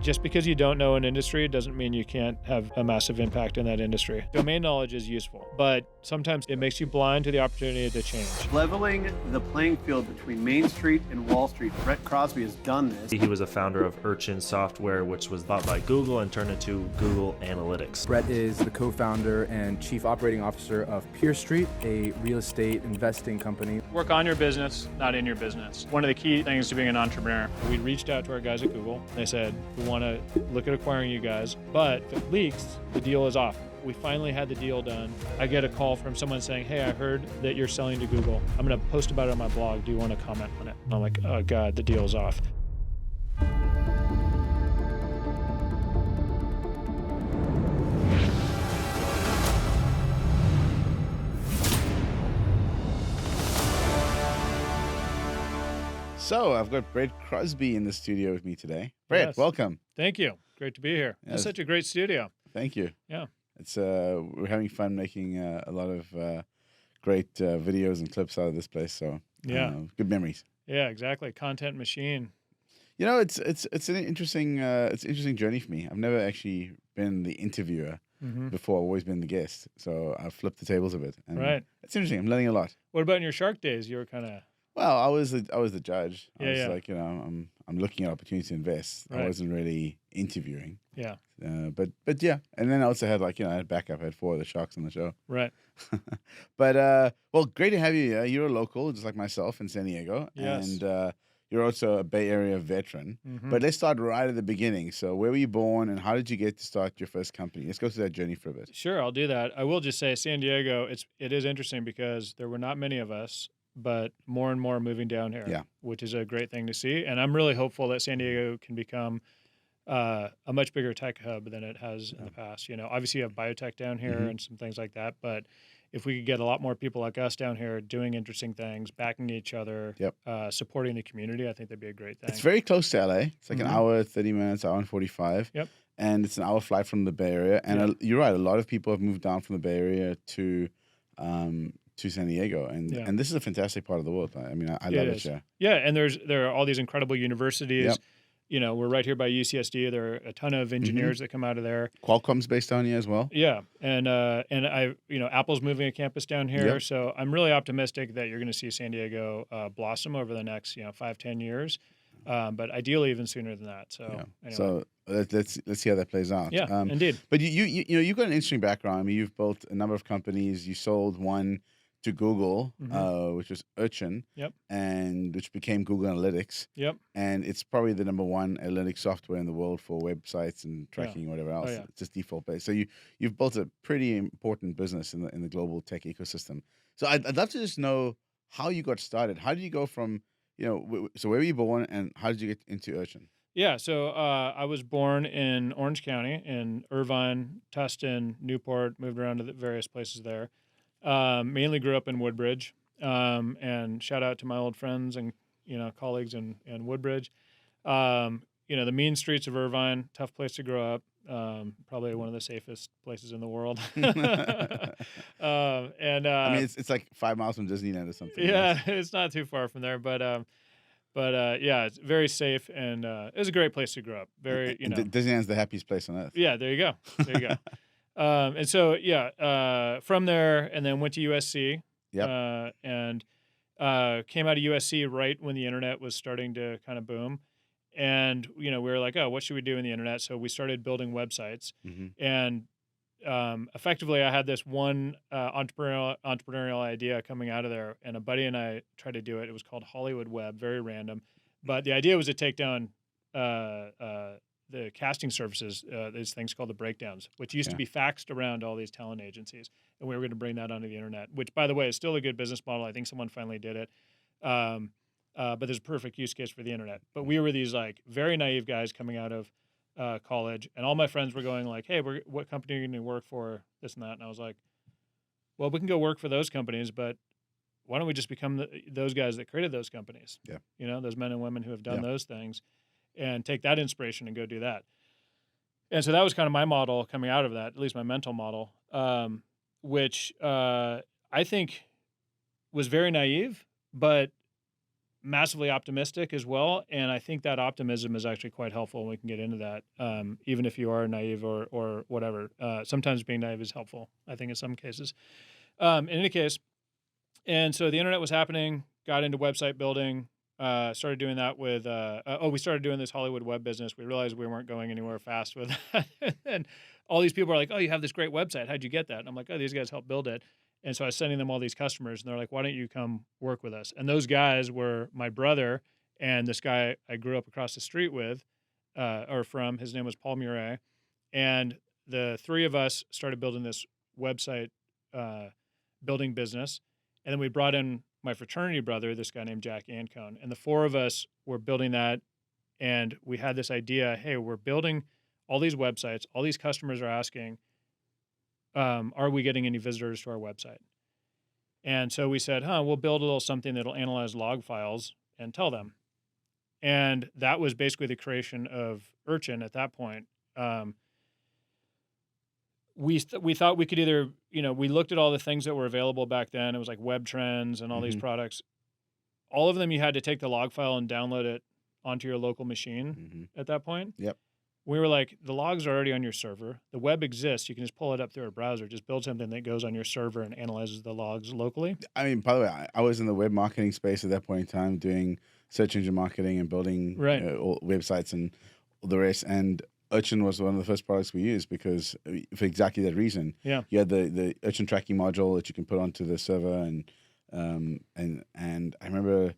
just because you don't know an industry doesn't mean you can't have a massive impact in that industry. Domain knowledge is useful, but sometimes it makes you blind to the opportunity to change. Leveling the playing field between Main Street and Wall Street. Brett Crosby has done this. He was a founder of Urchin software, which was bought by Google and turned into Google Analytics. Brett is the co-founder and chief operating officer of PeerStreet, a real estate investing company. Work on your business, not in your business. One of the key things to being an entrepreneur, we reached out to our guys at Google. They said, we want to look at acquiring you guys, but if it leaks, the deal is off. We finally had the deal done. I get a call from someone saying, hey, I heard that you're selling to Google. I'm going to post about it on my blog. Do you want to comment on it? And I'm like, oh God, the deal's off. So I've got Brett Crosby in the studio with me today. Brett, Yes. welcome. Thank you. Great to be here. Yes. It's such a great studio. Thank you. Yeah. It's we're having fun making a lot of great videos and clips out of this place. So Yeah. good memories. Yeah, exactly. Content machine. You know, it's an interesting journey for me. I've never actually been the interviewer before. I've always been the guest. So I've flipped the tables a bit. And Right. It's interesting. I'm learning a lot. What about in your Shark days? You were kind of... Well, I was the judge. I Yeah, was yeah. like, I'm looking at opportunities to invest. I Right. wasn't really interviewing. Yeah, But yeah, and then I also had I had backup. I had 4 of the Sharks on the show. right. But well, great to have you here. You're a local, just like myself in San Diego, Yes. and you're also a Bay Area veteran. Mhm. But let's start right at the beginning. So, where were you born, and how did you get to start your first company? Let's go through that journey for a bit. Sure, I'll do that. I will just say San Diego, it is interesting because there were not many of us, but more and more moving down here, Yeah. which is a great thing to see. And I'm really hopeful that San Diego can become a much bigger tech hub than it has in the past. Obviously you have biotech down here Mhm. and some things like that, but if we could get a lot more people like us down here doing interesting things, backing each other, Yep. supporting the community, I think that'd be a great thing. It's very close to LA. It's like Mhm. an hour, 30 minutes, hour and 45. Yep. And it's an hour flight from the Bay Area. And Yeah. you're right. A lot of people have moved down from the Bay Area to San Diego, and Yeah. this is a fantastic part of the world. I mean, I It love it. is. Yeah. Yeah, and there are all these incredible universities. Yep. We're right here by UCSD. There are a ton of engineers that come out of there. Qualcomm's based down here as well. Yeah, and Apple's moving a campus down here, Yep. so I'm really optimistic that you're going to see San Diego blossom over the next 5-10 years, but ideally even sooner than that. So Yeah. anyway. So let's see how that plays out. Yeah, indeed. But you've got an interesting background. I mean, you've built a number of companies. You sold one to Google, which was Urchin, Yep. and which became Google Analytics. Yep. And it's probably the number one analytics software in the world for websites and tracking and whatever else. yeah. It's just default based. So you've built a pretty important business in the global tech ecosystem. So I'd love to just know how you got started. How did you go from so where were you born, and how did you get into Urchin? Yeah, so I was born in Orange County, in Irvine, Tustin, Newport, moved around to the various places there. Mainly grew up in Woodbridge, and shout out to my old friends and colleagues in Woodbridge. The mean streets of Irvine, tough place to grow up. Probably one of the safest places in the world. I mean, it's like 5 miles from Disneyland or something. Yeah, it's not too far from there, but yeah, it's very safe, and it was a great place to grow up. Very, And Disneyland's the happiest place on earth. Yeah, there you go. There you go. And so, from there, and then went to USC. Yep. And came out of USC right when the internet was starting to kind of boom. And, we were like, oh, what should we do in the internet? So we started building websites. Mhm. And effectively, I had this one entrepreneurial idea coming out of there. And a buddy and I tried to do it. It was called Hollywood Web, very random. But the idea was to take down the casting services, these things called the breakdowns, which used to be faxed around all these talent agencies. And we were going to bring that onto the internet, which, by the way, is still a good business model. I think someone finally did it. But there's a perfect use case for the internet. But we were these very naive guys coming out of college, and all my friends were going like, hey, what company are you going to work for, this and that? And I was like, well, we can go work for those companies, but why don't we just become those guys that created those companies? Yeah. Those men and women who have done Yeah. those things, and take that inspiration and go do that. And so that was kind of my model coming out of that, at least my mental model, which I think was very naive, but massively optimistic as well, and I think that optimism is actually quite helpful, and we can get into that, even if you are naive or whatever. Sometimes being naive is helpful, I think, in some cases. In any case, and so the internet was happening, got into website building, started doing that with, we started doing this Hollywood web business. We realized we weren't going anywhere fast with that. And all these people are like, oh, you have this great website. How'd you get that? And I'm like, oh, these guys helped build it. And so I was sending them all these customers, and they're like, why don't you come work with us? And those guys were my brother and this guy I grew up across the street with, or from. His name was Paul Murray. And the three of us started building this website building business. And then we brought in my fraternity brother, this guy named Jack Ancone. And the four of us were building that. And we had this idea, hey, we're building all these websites. All these customers are asking, are we getting any visitors to our website? And so we said, we'll build a little something that'll analyze log files and tell them. And that was basically the creation of Urchin at that point. We thought we could either, we looked at all the things that were available back then. It was like Web Trends and all these products. All of them, you had to take the log file and download it onto your local machine at that point. Yep. We were like, the logs are already on your server. The web exists. You can just pull it up through a browser. Just build something that goes on your server and analyzes the logs locally. I mean, by the way, I was in the web marketing space at that point in time, doing search engine marketing and building all websites and all the rest. And Urchin was one of the first products we used because for exactly that reason. Yeah. You had the Urchin tracking module that you can put onto the server, and I remember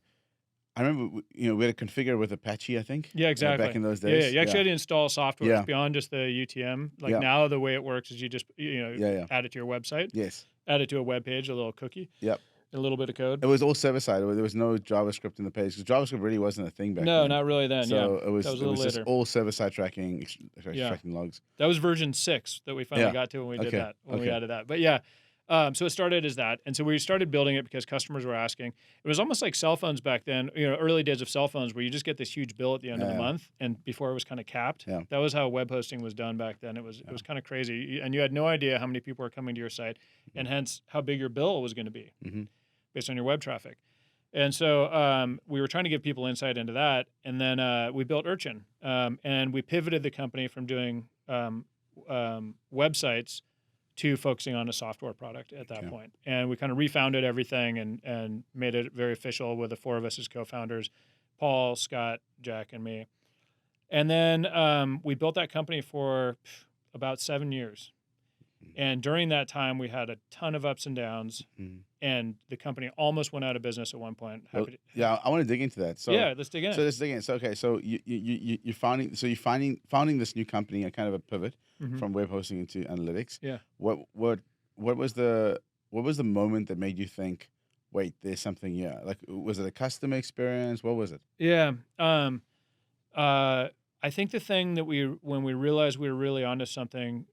we had to configure with Apache, I think. Yeah, exactly. Back in those days. Yeah, you actually had to install software Yeah. beyond just the UTM. Like now, the way it works is you just add it to your website. Yes. Add it to a web page, a little cookie. Yep. A little bit of code. It was all server side. There was no JavaScript in the page because JavaScript really wasn't a thing back then. No, not really then. So yeah, it was that was a little just later. all server side tracking, extracting logs. That was version 6 that we finally got to when we did that, when we added that. But yeah, so it started as that. And so we started building it because customers were asking. It was almost like cell phones back then, early days of cell phones where you just get this huge bill at the end of the month, and before it was kind of capped. Yeah. That was how web hosting was done back then. It was kind of crazy. And you had no idea how many people were coming to your site and hence how big your bill was going to be based on your web traffic. And so we were trying to give people insight into that. And then we built Urchin. And we pivoted the company from doing websites to focusing on a software product at that point. And we kind of refounded everything and made it very official with the four of us as co-founders, Paul, Scott, Jack, and me. And then we built that company for about 7 years. And during that time, we had a ton of ups and downs, and the company almost went out of business at one point. I want to dig into that. So yeah, let's dig in. So let's dig in. So okay, so you're founding this new company, a kind of a pivot from web hosting into analytics. Yeah. What was the moment that made you think, wait, there's something here? Like, was it a customer experience? What was it? Yeah. I think the thing that when we realized we were really onto something.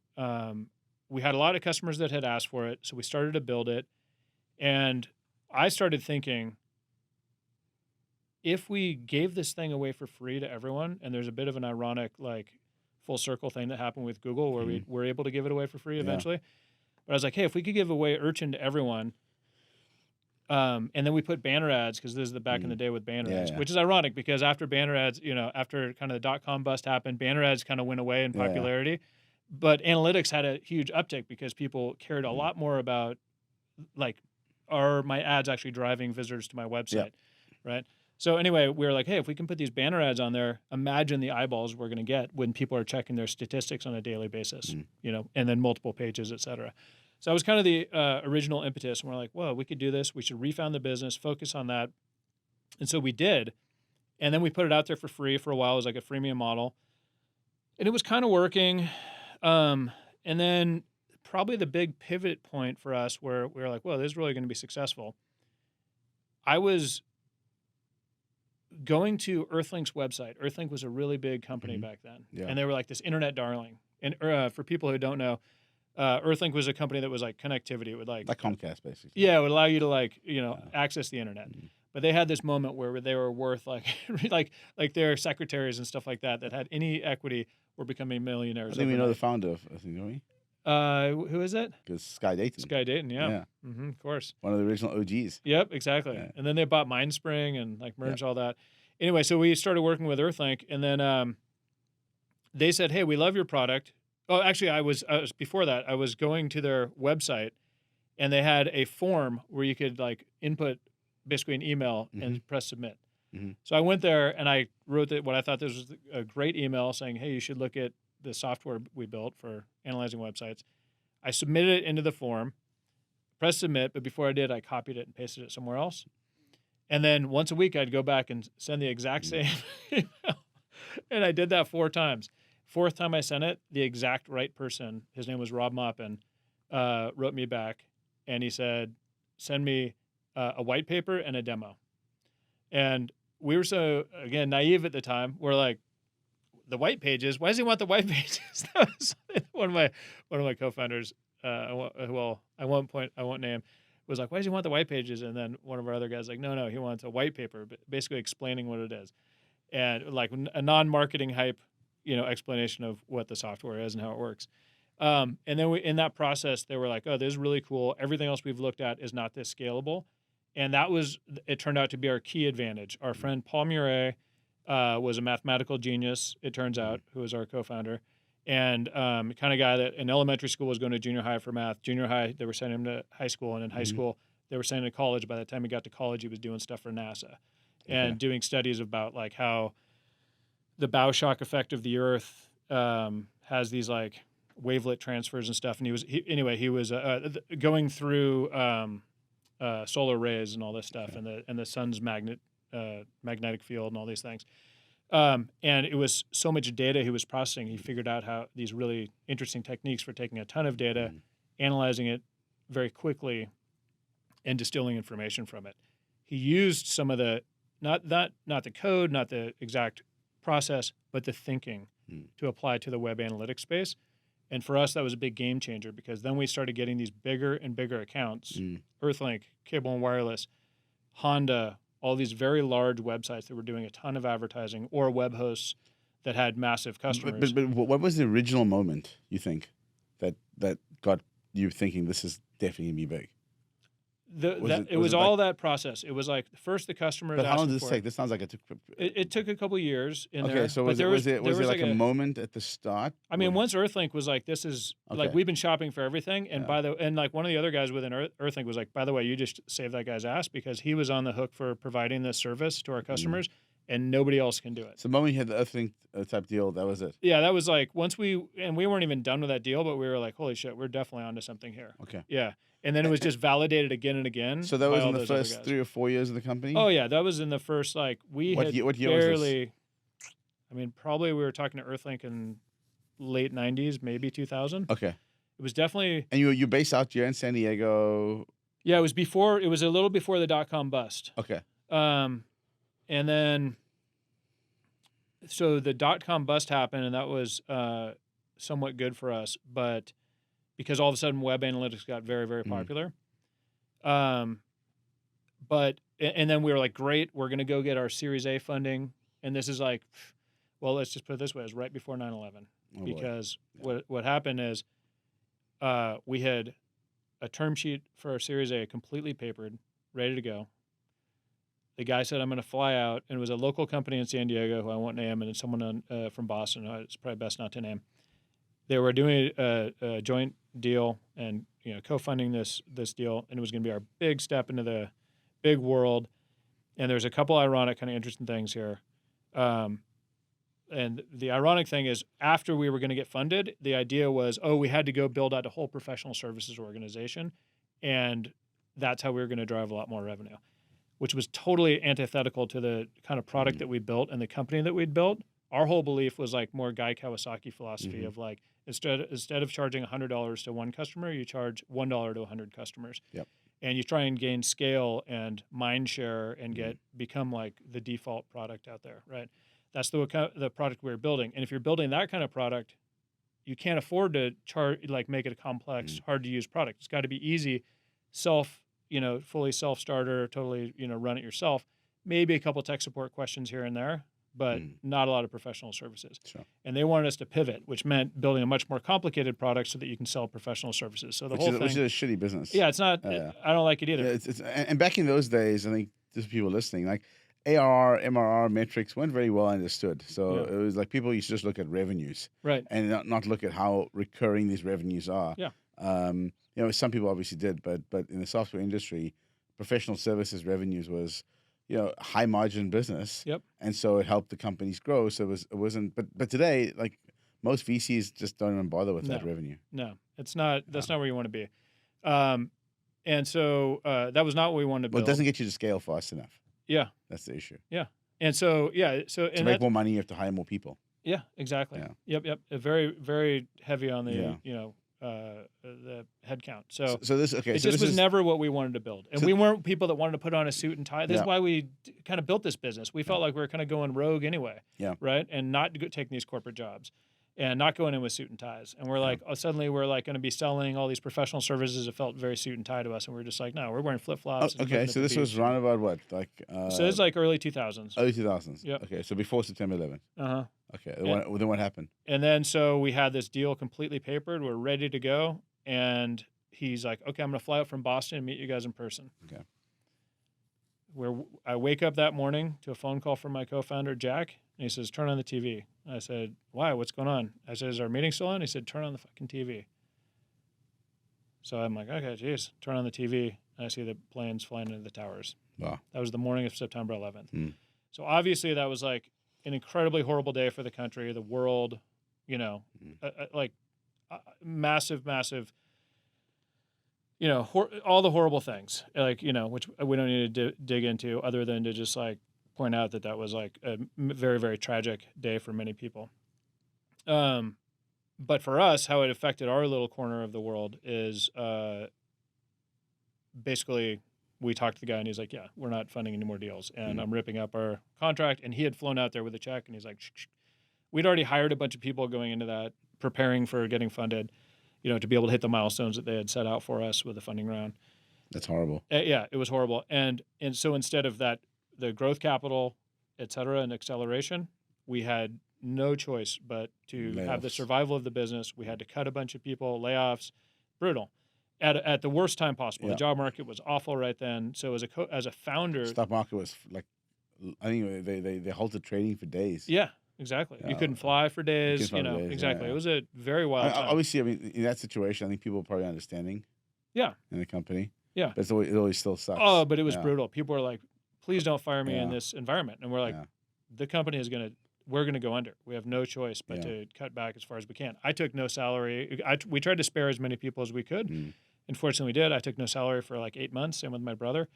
We had a lot of customers that had asked for it, so we started to build it. And I started thinking, if we gave this thing away for free to everyone, and there's a bit of an ironic, like, full circle thing that happened with Google where we were able to give it away for free eventually. But I was like, hey, if we could give away Urchin to everyone, and then we put banner ads, because this is the back in the day with banner ads, which is ironic because after banner ads, after kind of the .com bust happened, banner ads kind of went away in popularity. But analytics had a huge uptick because people cared a lot more about, like, are my ads actually driving visitors to my website, right? So anyway, we were like, hey, if we can put these banner ads on there, imagine the eyeballs we're going to get when people are checking their statistics on a daily basis, and then multiple pages, et cetera. So that was kind of the original impetus. And we're like, well, we could do this. We should refound the business, focus on that. And so we did. And then we put it out there for free for a while. It was like a freemium model. And it was kind of working. And then probably the big pivot point for us where we were like, well, this is really going to be successful. I was going to Earthlink's website. Earthlink was a really big company back then. Yeah. And they were like this internet darling. And for people who don't know, Earthlink was a company that was like connectivity. It would like Comcast, basically. Yeah, it would allow you to access the internet. But they had this moment where they were worth like their secretaries and stuff like that had any equity were becoming millionaires. I think we know the founder of Earthling, don't we? Who is it? Because Sky Dayton. Sky Dayton, yeah. Yeah. Of course. One of the original OGs. Yep, exactly. Yeah. And then they bought MindSpring and like merged all that. Anyway, so we started working with Earthlink, and then they said, "Hey, we love your product." Oh, actually, I was before that. I was going to their website, and they had a form where you could like input basically an email and press submit. So I went there and I wrote what I thought this was a great email saying, "Hey, you should look at the software we built for analyzing websites." I submitted it into the form, pressed submit, but before I did, I copied it and pasted it somewhere else. And then once a week, I'd go back and send the exact same email. And I did that 4 times. 4th time I sent it, the exact right person, his name was Rob Moppin, wrote me back. And he said, "Send me a white paper and a demo." And we were so, again, naive at the time. We're like, the white pages? Why does he want the white pages? That was one of my co-founders, well, I won't name, was like, "Why does he want the white pages?" And then one of our other guys like, no, he wants a white paper, basically explaining what it is. And like a non-marketing hype, explanation of what the software is and how it works. And then in that process, they were like, "Oh, this is really cool. Everything else we've looked at is not this scalable." And it turned out to be our key advantage. Our friend Paul Murray was a mathematical genius, it turns out, who was our co-founder, and kind of guy that in elementary school was going to junior high for math. Junior high, they were sending him to high school, and in high school, they were sending him to college. By the time he got to college, he was doing stuff for NASA and doing studies about like how the bow shock effect of the Earth has these like wavelet transfers and stuff. And he was going through solar rays and all this stuff, and the sun's magnetic field and all these things. And it was so much data he was processing. He figured out how these really interesting techniques for taking a ton of data, analyzing it very quickly, and distilling information from it. He used some of the not the code, not the exact process, but the thinking to apply to the web analytics space. And for us, that was a big game changer, because then we started getting these bigger and bigger accounts, Earthlink, Cable and Wireless, Honda, all these very large websites that were doing a ton of advertising, or web hosts that had massive customers. But what was the original moment, you think, that got you thinking this is definitely going to be big? It was all that process. It was like first the customers. But how long did this take? This sounds like it took a couple years in there. Okay, so was there like a moment at the start? I mean, once Earthlink was like, this is like, we've been shopping for everything, and like one of the other guys within Earthlink was like, "By the way, you just saved that guy's ass, because he was on the hook for providing this service to our customers, and nobody else can do it." So the moment you had the Earthlink type deal, that was it. Yeah, that was like once we weren't even done with that deal, but we were like, "Holy shit, we're definitely onto something here." Okay. Yeah. And then it was just validated again and again. So that was in the first 3 or 4 years of the company? Oh, yeah. That was in the first, like, what year was this? I mean, probably we were talking to Earthlink in late 90s, maybe 2000. Okay. It was definitely... And you're based out here in San Diego? Yeah, it was a little before the dot-com bust. Okay. And then... So the dot-com bust happened, and that was somewhat good for us, but... because all of a sudden web analytics got very, very popular. And then we were like, great, we're going to go get our Series A funding. And this is like, well, let's just put it this way, it was right before 9/11. Because what happened is we had a term sheet for our Series A completely papered, ready to go. The guy said, "I'm going to fly out." And it was a local company in San Diego who I won't name, and it's someone from Boston who it's probably best not to name. They were doing a joint deal and co-funding this deal, and it was going to be our big step into the big world. And there's a couple ironic, kind of interesting things here. And the ironic thing is, after we were going to get funded, the idea was, we had to go build out a whole professional services organization, and that's how we were going to drive a lot more revenue, which was totally antithetical to the kind of product that we built and the company that we'd built. Our whole belief was like more Guy Kawasaki philosophy of like, instead of charging $100 to one customer, you charge $1 to 100 customers. Yep. And you try and gain scale and mind share and become like the default product out there, right? That's the product we're building. And if you're building that kind of product, you can't afford to make it a complex, hard to use product. It's got to be easy, fully self-starter, totally, run it yourself. Maybe a couple tech support questions here and there, but not a lot of professional services. Sure. And they wanted us to pivot, which meant building a much more complicated product so that you can sell professional services. So the whole thing, which is a shitty business. yeah, it's not. I don't like it either. Yeah, and back in those days, I think there's people listening, like ARR, MRR metrics weren't very well understood. So it was like people used to just look at revenues, Right. and not look at how recurring these revenues are. Yeah. Some people obviously did, but in the software industry, professional services revenues was, high margin business. Yep. And so it helped the companies grow. So it wasn't. But today, like most VCs just don't even bother with that revenue. No, it's not. That's not where you want to be. And so that was not what we wanted to build. Well, it doesn't get you to scale fast enough. Yeah. That's the issue. Yeah. And so To make more money, you have to hire more people. Yeah, exactly. Yeah. Yep. Very, very heavy on the the headcount. So this it just was never what we wanted to build, and we weren't people that wanted to put on a suit and tie. This is why we kind of built this business. We felt like we were kind of going rogue anyway. Yeah. Right, and not taking these corporate jobs, and not going in with suit and ties. And we're like, suddenly we're like going to be selling all these professional services that felt very suit and tie to us, and we're just like, no, we're wearing flip flops. Okay, so this was round about what, like? So it's like early 2000s. Early 2000s. Yep. Okay, so before September 11th. Uh-huh. Okay, then what happened? And then so we had this deal completely papered. We're ready to go. And he's like, okay, I'm going to fly out from Boston and meet you guys in person. Okay. I wake up that morning to a phone call from my co-founder, Jack, and he says, turn on the TV. I said, why? What's going on? I said, is our meeting still on? He said, turn on the fucking TV. So I'm like, okay, geez, turn on the TV. And I see the planes flying into the towers. Wow. That was the morning of September 11th. Mm. So obviously that was like an incredibly horrible day for the country, the world, massive, all the horrible things, which we don't need to dig into other than to just like point out that was like a very, very tragic day for many people. But for us, how it affected our little corner of the world is basically we talked to the guy and he's like, yeah, we're not funding any more deals. And I'm ripping up our contract. And he had flown out there with a check and he's like, shh. We'd already hired a bunch of people going into that, preparing for getting funded, to be able to hit the milestones that they had set out for us with the funding round. That's horrible. Yeah, it was horrible. And so instead of that, the growth capital, et cetera, and acceleration, we had no choice but to have the survival of the business. We had to cut a bunch of people, layoffs, brutal, at the worst time possible. Yeah. The job market was awful right then. So as a founder, stock market was like, I think they halted trading for days. Yeah. Exactly. You couldn't fly for days. Exactly. Yeah. It was a very wild time. Obviously, I mean, in that situation, I think people are probably understanding. Yeah. In the company. Yeah. But it always still sucks. Oh, but it was brutal. People were like, please don't fire me in this environment. And we're like, the company we're going to go under. We have no choice but to cut back as far as we can. I took no salary. We tried to spare as many people as we could. Unfortunately, we did. I took no salary for like 8 months, same with my brother.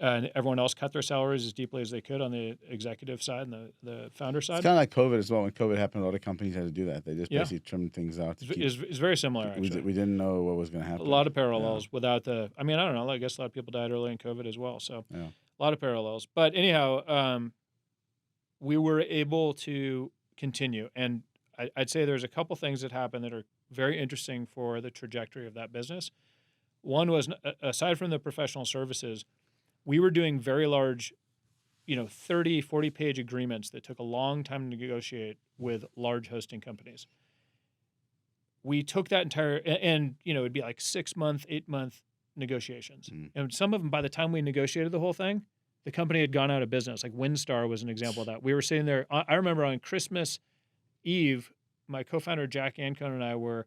And everyone else cut their salaries as deeply as they could on the executive side and the founder side. It's kind of like COVID as well. When COVID happened, a lot of companies had to do that. They just basically trimmed things out. It's very similar, actually. We didn't know what was going to happen. A lot of parallels without I don't know. I guess a lot of people died early in COVID as well. So a lot of parallels. But anyhow, we were able to continue. And I'd say there's a couple things that happened that are very interesting for the trajectory of that business. One was, aside from the professional services, we were doing very large, 30, 40-page agreements that took a long time to negotiate with large hosting companies. We took that entire, and it'd be like 6-month, 8-month negotiations. And some of them, by the time we negotiated the whole thing, the company had gone out of business. Like WinStar was an example of that. We were sitting there, I remember on Christmas Eve, my co-founder Jack Ancone and I were,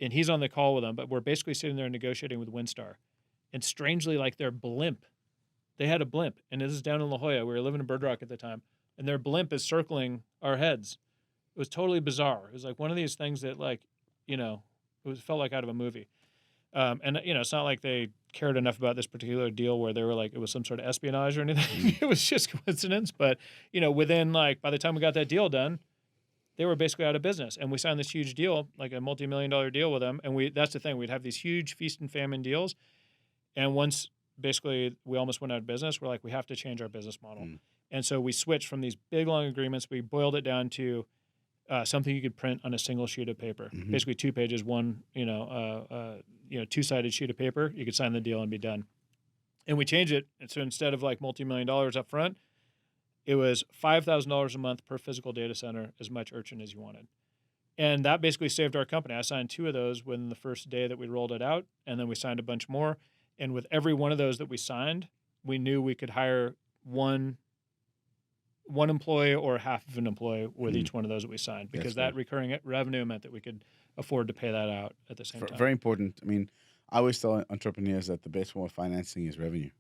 and he's on the call with them, but we're basically sitting there negotiating with WinStar. And strangely, like their blimp, they had a blimp. And this is down in La Jolla. We were living in Bird Rock at the time. And their blimp is circling our heads. It was totally bizarre. It was like one of these things that felt like out of a movie. It's not like they cared enough about this particular deal where they were like, it was some sort of espionage or anything. It was just coincidence. But, within by the time we got that deal done, they were basically out of business. And we signed this huge deal, like a multi-million-dollar deal with them. And that's the thing. We'd have these huge feast and famine deals. And once basically we almost went out of business, we're like, we have to change our business model. And so we switched from these big, long agreements. We boiled it down to something you could print on a single sheet of paper. Basically 2 pages, one, two-sided sheet of paper. You could sign the deal and be done. And we changed it. And so instead of like multi-million dollars up front, it was $5,000 a month per physical data center, as much Urchin as you wanted. And that basically saved our company. I signed 2 of those within the first day that we rolled it out, and then we signed a bunch more. And with every one of those that we signed, we knew we could hire one employee or half of an employee with each one of those that we signed, because that recurring revenue meant that we could afford to pay that out at the same time. Very important. I mean, I always tell entrepreneurs that the best form of financing is revenue.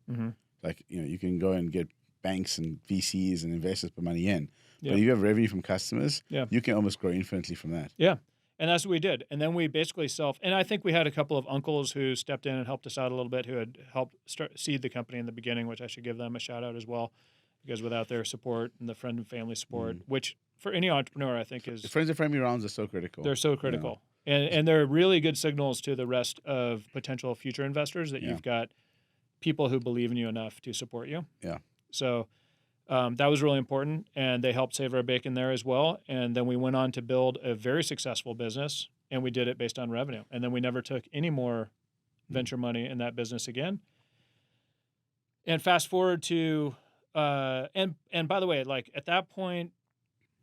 Like, you can go and get banks and VCs and investors put money in. But if you have revenue from customers, you can almost grow infinitely from that. Yeah. And that's what we did. And then we basically and I think we had a couple of uncles who stepped in and helped us out a little bit, who had helped seed the company in the beginning, which I should give them a shout out as well, because without their support and the friend and family support, which for any entrepreneur, I think is... Friends and family rounds are so critical. They're so critical. And they're really good signals to the rest of potential future investors that you've got people who believe in you enough to support you. Yeah. So that was really important, and they helped save our bacon there as well. And then we went on to build a very successful business, and we did it based on revenue. And then we never took any more venture money in that business again. And fast forward to, and by the way, like at that point,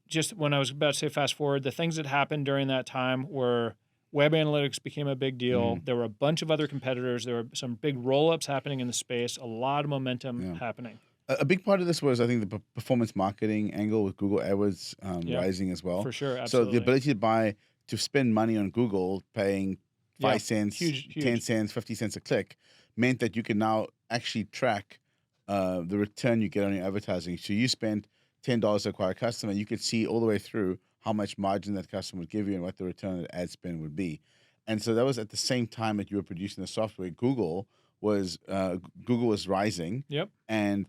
just when I was about to say fast forward, the things that happened during that time were web analytics became a big deal. There were a bunch of other competitors. There were some big roll-ups happening in the space, a lot of momentum happening. A big part of this was, I think, the performance marketing angle with Google AdWords rising as well. For sure, absolutely. So the ability to spend money on Google, paying 5 cents, huge. 10 cents, 50 cents a click, meant that you can now actually track the return you get on your advertising. So you spend $10 to acquire a customer, you could see all the way through how much margin that customer would give you and what the return of the ad spend would be. And so that was at the same time that you were producing the software. Google was rising. Yep. And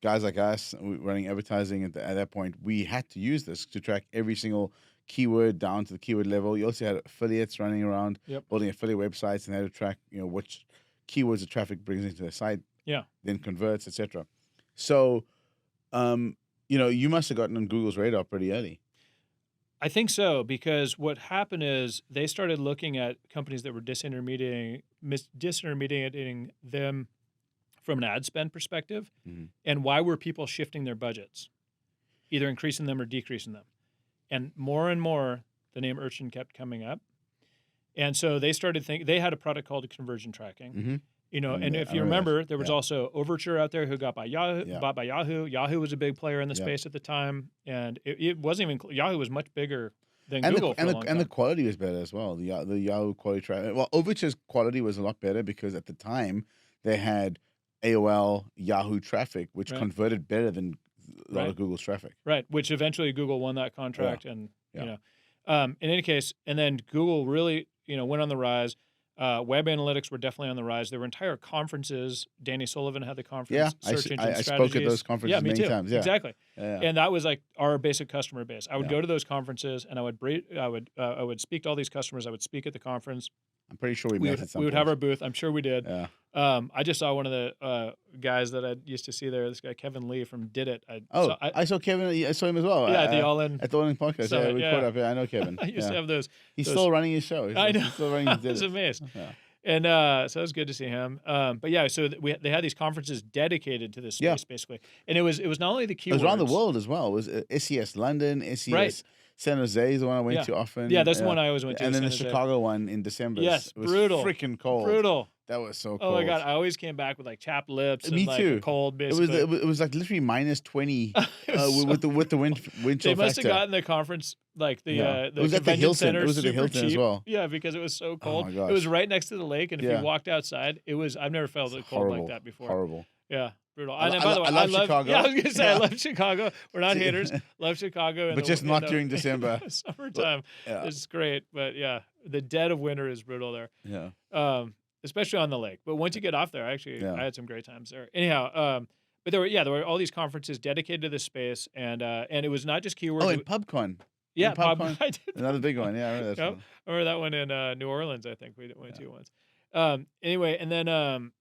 guys like us running advertising at that point, we had to use this to track every single keyword down to the keyword level. You also had affiliates running around, building affiliate websites, and had to track, which keywords the traffic brings into the site, then converts, etc. So, you must have gotten on Google's radar pretty early. I think so, because what happened is they started looking at companies that were disintermediating them from an ad spend perspective, and why were people shifting their budgets, either increasing them or decreasing them. And more, the name Urchin kept coming up. And so they started thinking, they had a product called conversion tracking. And if you remember, there was also Overture out there who got by Yahoo, bought by Yahoo. Yahoo was a big player in the space at the time, and it wasn't even Yahoo was much bigger than Google for a long time. And the quality was better as well. The Yahoo quality tracking. Well, Overture's quality was a lot better because at the time they had AOL, Yahoo traffic, which converted better than a lot of Google's traffic. Right, which eventually Google won that contract, and in any case, and then Google really went on the rise. Web analytics were definitely on the rise. There were entire conferences. Danny Sullivan had the conference. Search Engine I spoke at those conferences many times. Yeah, exactly. And that was like our basic customer base. I would go to those conferences, and I would speak to all these customers. I would speak at the conference. I'm pretty sure we met at some We would point. have our booth. I'm sure we did. Yeah. I just saw one of the guys that I used to see there. This guy Kevin Lee from Did It. I saw Kevin. I saw him as well. Yeah, at the All In podcast. Summit, we caught up. Yeah, I know Kevin. I used to have those. He's still running his show. I know. He's still running his Did I was It. amazed. Yeah. And so it was good to see him. But yeah, so they had these conferences dedicated to this space basically, and it was not only the keywords. It was around the world as well. It was SES London, SES San Jose is the one I went to often. Yeah, that's the one I always went to. And then the Chicago one in December. Yes, it was brutal. Freaking cold. Brutal. That was so cold. Oh my God, I always came back with like chapped lips and Me like too. cold basically. It was like literally minus 20 with the wind chill They must factor. have gotten the conference like the It was at the convention Hilton. center It was at the super Hilton cheap. as well. Yeah, because it was so cold. my gosh. It was right next to the lake, and if Yeah. you walked outside, I've never felt it cold like that before. Horrible. Yeah. Brutal. I And by the way, I love Chicago. Yeah, I was gonna say I Yeah. love Chicago. We're not haters. Love Chicago, But just not during December. Summertime Yeah. is great, but yeah, the dead of winter is brutal there. Yeah. Especially on the lake. But once you get off there, actually, Yeah. I had some great times there. Anyhow, but there were all these conferences dedicated to this space, and it was not just keywords. Oh, and PubCon. Yeah, PubCon. I did. Another big one. Yeah, I remember that Yep. one. I remember that one in New Orleans. I think we went to once. Anyway, and then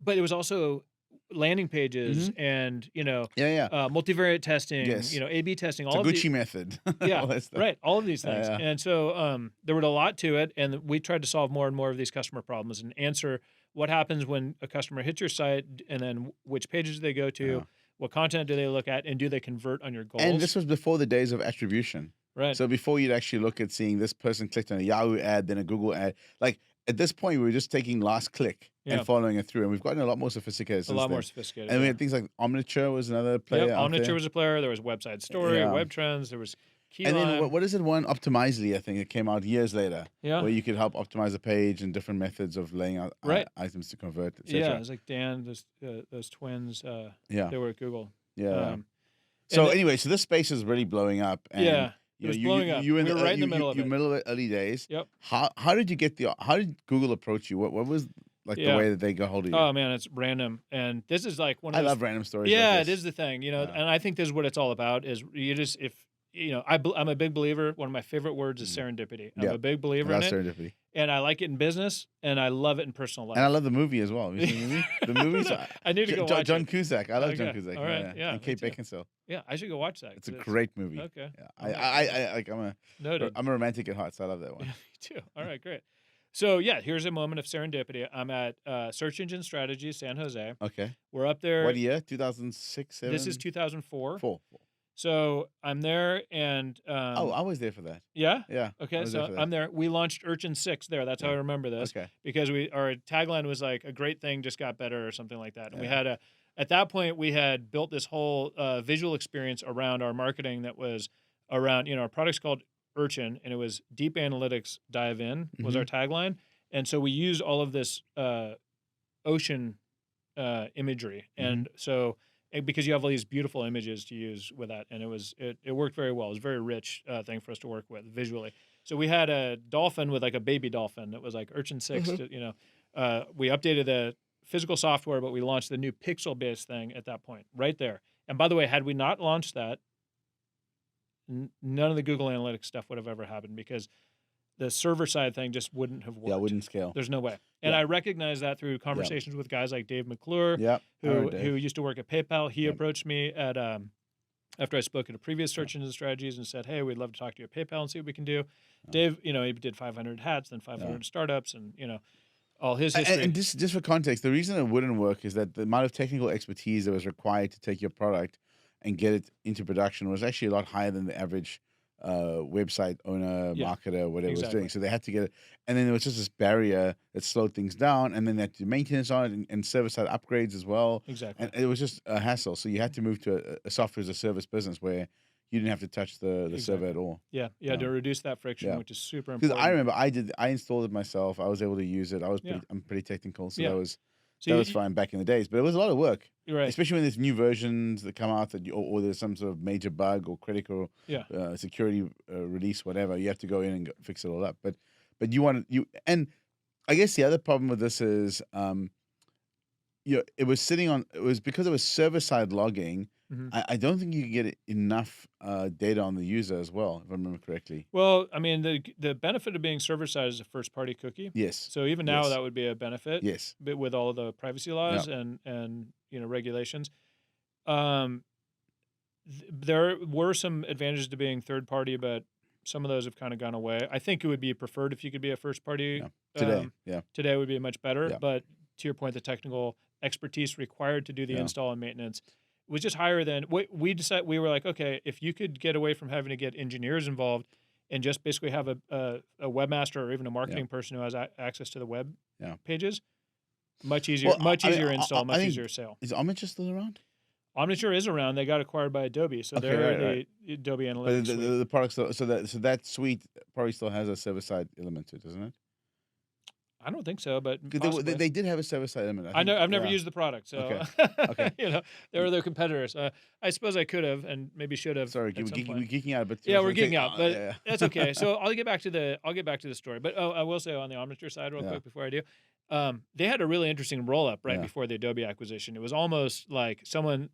but it was also landing pages and multivariate testing, Yes. A/B testing, It's all a of Gucci the, method. yeah, All that stuff. right, all of these things. Yeah. And so there was a lot to it, and we tried to solve more and more of these customer problems and answer what happens when a customer hits your site, and then which pages do they go to, what content do they look at, and do they convert on your goals? And this was before the days of attribution. Right. So before you'd actually look at seeing this person clicked on a Yahoo ad, then a Google ad. Like at this point, we were just taking last click and following it through. And we've gotten a lot more sophisticated since A lot then. more sophisticated. And we had things like Omniture was another player. Yep, out Omniture there. was a player. There was Website Story, Web Trends. There was Keyline. And then what is it? One Optimizely, I think it came out years later. Yeah. Where you could help optimize a page and different methods of laying out items to convert, etc. Yeah, it was like Dan, those twins. They were at Google. Yeah. So anyway, so this space is really blowing up. And it was blowing up. We were right in the middle of it. Middle of early days. Yep. How did you get how did Google approach you? What was like the way that they got hold of you? Oh man, it's random. And this is like one of I those, love random stories. Yeah, like this. it is the thing, and I think this is what it's all about is you just, if, I'm a big believer. One of my favorite words is serendipity. I'm a big believer in it. Serendipity. And I like it in business, and I love it in personal life. And I love the movie as well. You seen the movie? The movie. I need to go watch John it. Cusack. I love Okay. John Cusack. All right. Yeah, And Kate Beckinsale. Yeah, I should go watch that. It's a great movie. Okay. Yeah. Noted. I'm a romantic at heart, so I love that one. Me too. All right, great. So yeah, here's a moment of serendipity. I'm at Search Engine Strategy, San Jose. Okay. We're up there. What year? 2006, 7? This is 2004. Four. So I'm there, and I was there for that. yeah. Yeah. Okay, so I'm there. We launched Urchin 6 there. That's how I remember this. Okay. Because our tagline was like, a great thing just got better, or something like that. And we had at that point, we had built this whole visual experience around our marketing that was around, our product's called Urchin, and it was deep analytics dive in was our tagline. And so we used all of this ocean imagery. And so, because you have all these beautiful images to use with that, and it worked very well. It was a very rich thing for us to work with visually. So we had a dolphin with like a baby dolphin that was like Urchin 6. We updated the physical software, but we launched the new pixel-based thing at that point, right there. And by the way, had we not launched that, none of the Google Analytics stuff would have ever happened, because the server side thing just wouldn't have worked. Yeah, it wouldn't scale. There's no way. And I recognize that through conversations with guys like Dave McClure, who used to work at PayPal. He approached me at after I spoke at a previous Search Engine Strategies and said, hey, we'd love to talk to you at PayPal and see what we can do. Dave, he did 500 hats, then 500 startups, and, all his history. And just for context, the reason it wouldn't work is that the amount of technical expertise that was required to take your product and get it into production was actually a lot higher than the average website owner, marketer, whatever was doing. So they had to get it. And then there was just this barrier that slowed things down. And then they had to do maintenance on it and server-side upgrades as well. Exactly. And it was just a hassle. So you had to move to a software as a service business where you didn't have to touch the server at all. Yeah, to reduce that friction, which is super important. Because I remember I installed it myself. I was able to use it. I'm pretty technical, so that was fine back in the days. But it was a lot of work. Right. Especially when there's new versions that come out that or there's some sort of major bug or critical security release, whatever. You have to go in and fix it all up. But and I guess the other problem with this is it was because it was server side logging. I don't think you can get enough data on the user as well, if I remember correctly. Well, I mean, the benefit of being server side is a first party cookie. Yes. So even now that would be a benefit. Yes. But with all of the privacy laws and regulations, there were some advantages to being third party, but some of those have kind of gone away. I think it would be preferred if you could be a first party. Today. Today would be much better. Yeah. But to your point, the technical expertise required to do the install and maintenance was just higher than we decided. We were like, okay, if you could get away from having to get engineers involved and just basically have a webmaster or even a marketing person who has access to the web pages, much easier, install, much easier sale. Is Omniture still around? Omniture is around. They got acquired by Adobe, so they're the Adobe Analytics. But the product so that suite probably still has a server side element to it, doesn't it? I don't think so, but they did have a server-side element. I know. I've never used the product, so okay. there are their competitors. I suppose I could have and maybe should have. Sorry, we're geeking out, but we're geeking out, but that's okay. So I'll get back to the story. But I will say on the Omniture side, real quick before I do, they had a really interesting roll-up right before the Adobe acquisition. It was almost like someone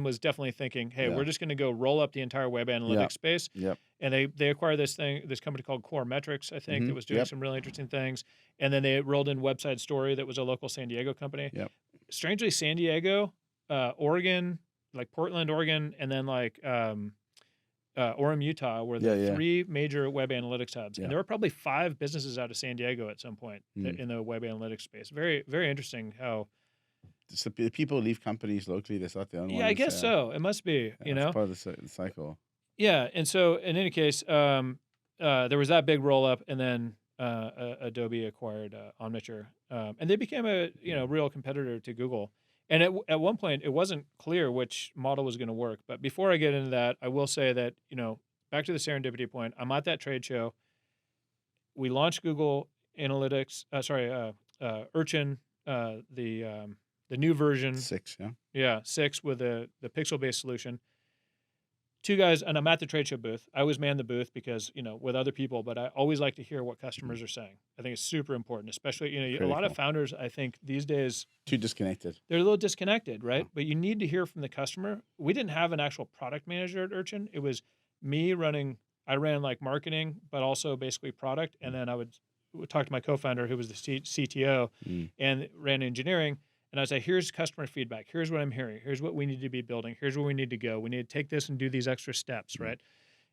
was definitely thinking, hey, we're just going to go roll up the entire web analytics space. Yep. And they acquired this company called Core Metrics, I think, that was doing some really interesting things. And then they rolled in Website Story, that was a local San Diego company. Yep. Strangely, San Diego, Oregon, like Portland, Oregon, and then like Orem, Utah, were the Yeah. 3 major web analytics hubs, Yeah. and there were probably 5 businesses out of San Diego at some point in the web analytics space. Very, very interesting how. So people leave companies locally, they start their own Yeah, I ones. guess so. It must be, Yeah, it's part of the cycle. Yeah, and so in any case, there was that big roll up, and then Adobe acquired Omniture, and they became a real competitor to Google. And at one point, it wasn't clear which model was going to work. But before I get into that, I will say that back to the serendipity point, I'm at that trade show. We launched Google Analytics. Urchin, the new version. 6, yeah. Yeah, 6 with the pixel-based solution. 2 guys, and I'm at the trade show booth. I always man the booth because, with other people, but I always like to hear what customers are saying. I think it's super important, especially, a lot of founders, I think these days. Too disconnected. They're a little disconnected, right? But you need to hear from the customer. We didn't have an actual product manager at Urchin. It was me I ran like marketing, but also basically product. And then I would talk to my co-founder who was the CTO and ran engineering. And I say, here's customer feedback. Here's what I'm hearing. Here's what we need to be building. Here's where we need to go. We need to take this and do these extra steps, right?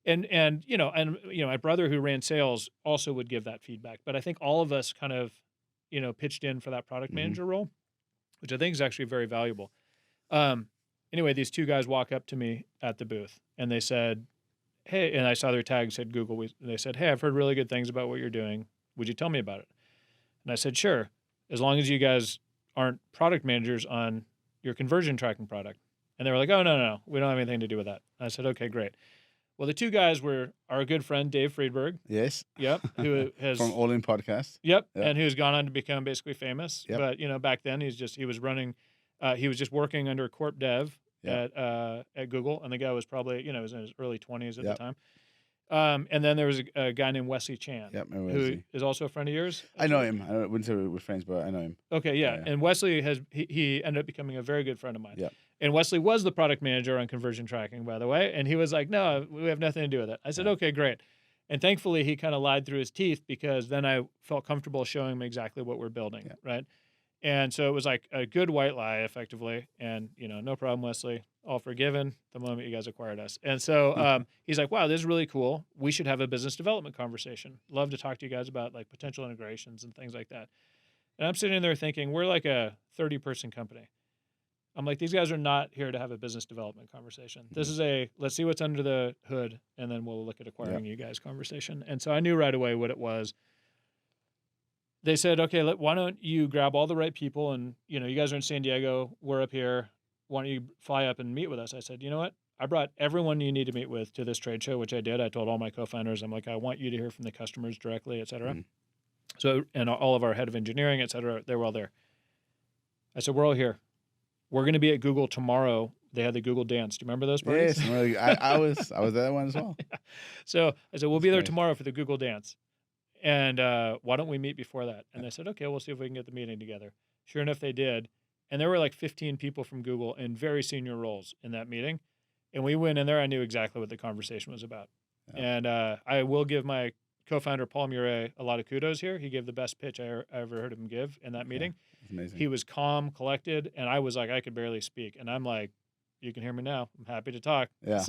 And my brother who ran sales also would give that feedback. But I think all of us kind of, pitched in for that product manager role, which I think is actually very valuable. Anyway, these 2 guys walk up to me at the booth, and they said, hey, and I saw their tag said Google. They said, hey, I've heard really good things about what you're doing. Would you tell me about it? And I said, sure, as long as you guys aren't product managers on your conversion tracking product. And they were like, oh, no, we don't have anything to do with that. And I said, okay, great. Well, the 2 guys were our good friend, Dave Friedberg. Yes. Yep. Who has. From All In Podcast. Yep. And who's gone on to become basically famous. Yep. But, back then he was just working under corp dev at Google. And the guy was probably, was in his early 20s at the time. And then there was a guy named Wesley Chan, who is also a friend of yours. I know him. I wouldn't say we're friends, but I know him. Okay, yeah. And Wesley he ended up becoming a very good friend of mine. Yeah. And Wesley was the product manager on conversion tracking, by the way. And he was like, no, we have nothing to do with it. I said, okay, great. And thankfully, he kind of lied through his teeth because then I felt comfortable showing him exactly what we're building, right? And so it was like a good white lie, effectively. And, no problem, Wesley. All forgiven the moment you guys acquired us. And so he's like, wow, this is really cool. We should have a business development conversation. Love to talk to you guys about like potential integrations and things like that. And I'm sitting there thinking, we're like a 30-person company. I'm like, these guys are not here to have a business development conversation. This is let's see what's under the hood, and then we'll look at acquiring you guys conversation. And so I knew right away what it was. They said, okay, why don't you grab all the right people, and, you guys are in San Diego, we're up here. Why don't you fly up and meet with us? I said, you know what? I brought everyone you need to meet with to this trade show, which I did. I told all my co-founders, I'm like, I want you to hear from the customers directly, et cetera. So, and all of our head of engineering, et cetera, they were all there. I said, we're all here. We're going to be at Google tomorrow. They had the Google Dance. Do you remember those parties? Yes, I was there one as well. So I said, we'll be there tomorrow for the Google Dance. And why don't we meet before that? And they said, okay, we'll see if we can get the meeting together. Sure enough, they did. And there were like 15 people from Google in very senior roles in that meeting. And we went in there. I knew exactly what the conversation was about. And I will give my co-founder, Paul Murray, a lot of kudos here. He gave the best pitch I ever heard him give in that meeting. Amazing. He was calm, collected, and I was like, I could barely speak. And I'm like, you can hear me now. I'm happy to talk. Yeah.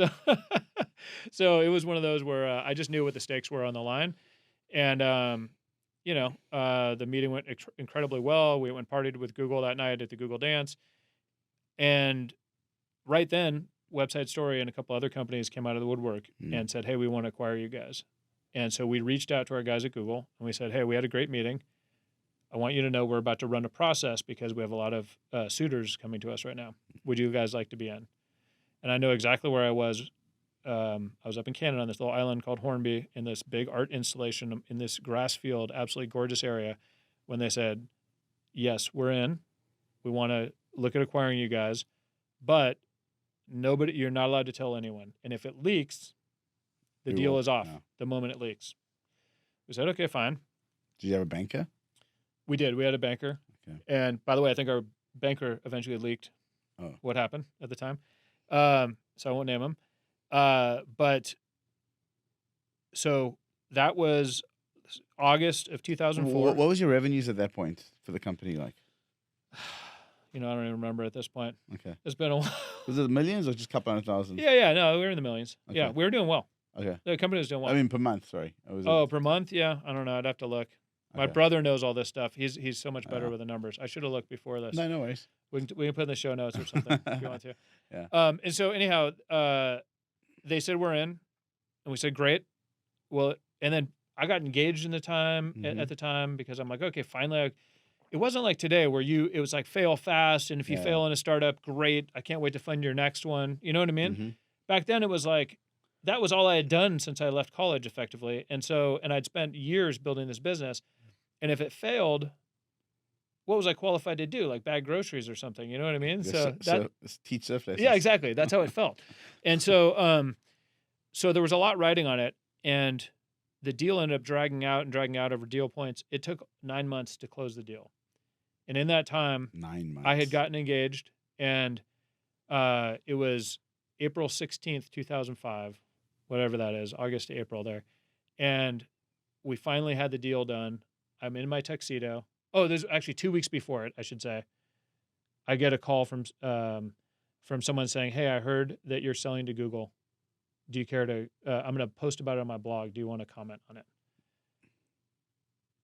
So it was one of those where I just knew what the stakes were on the line. And, the meeting went incredibly well. We went partied with Google that night at the Google Dance. And right then, Website Story and a couple other companies came out of the woodwork and said, hey, we want to acquire you guys. And so we reached out to our guys at Google and we said, hey, we had a great meeting. I want you to know we're about to run a process because we have a lot of suitors coming to us right now. Would you guys like to be in? And I know exactly where I was. I was up in Canada on this little island called Hornby in this big art installation in this grass field, absolutely gorgeous area, when they said, yes, we're in. We want to look at acquiring you guys, but you're not allowed to tell anyone. And if it leaks, the deal is off the moment it leaks. We said, okay, fine. Did you have a banker? We did. We had a banker. Okay. And by the way, I think our banker eventually leaked what happened at the time. So I won't name him. But so that was August of 2004. What was your revenues at that point for the company like? I don't even remember at this point. Okay. It's been a while. Was it millions or just a couple $100,000? Yeah. No, we were in the millions. Okay. Yeah, we were doing well. Okay. The company was doing well. I mean, per month. Sorry. Per month? Yeah. I don't know. I'd have to look. My Okay. brother knows all this stuff. He's so much better with the numbers. I should have looked before this. No worries. We can put in the show notes or something if you want to. Yeah. And so anyhow, they said we're in, and we said great. Well, and then I got engaged in the time at the time because I'm like, okay, finally. It wasn't like today where it was like fail fast, and if you fail in a startup, great. I can't wait to fund your next one. You know what I mean? Mm-hmm. Back then, it was like that was all I had done since I left college, effectively, and I'd spent years building this business, and if it failed, what was I qualified to do? Like bag groceries or something? You know what I mean? So teach surf lessons. yeah, exactly. That's how it felt, and so there was a lot riding on it, and the deal ended up dragging out over deal points. It took 9 months to close the deal. And in that time, 9 months. I had gotten engaged, and it was April 16th, 2005, whatever that is, August to April there. And we finally had the deal done. I'm in my tuxedo. Oh, there's actually 2 weeks before it, I should say. I get a call from someone saying, hey, I heard that you're selling to Google. Do you care to, I'm going to post about it on my blog. Do you want to comment on it?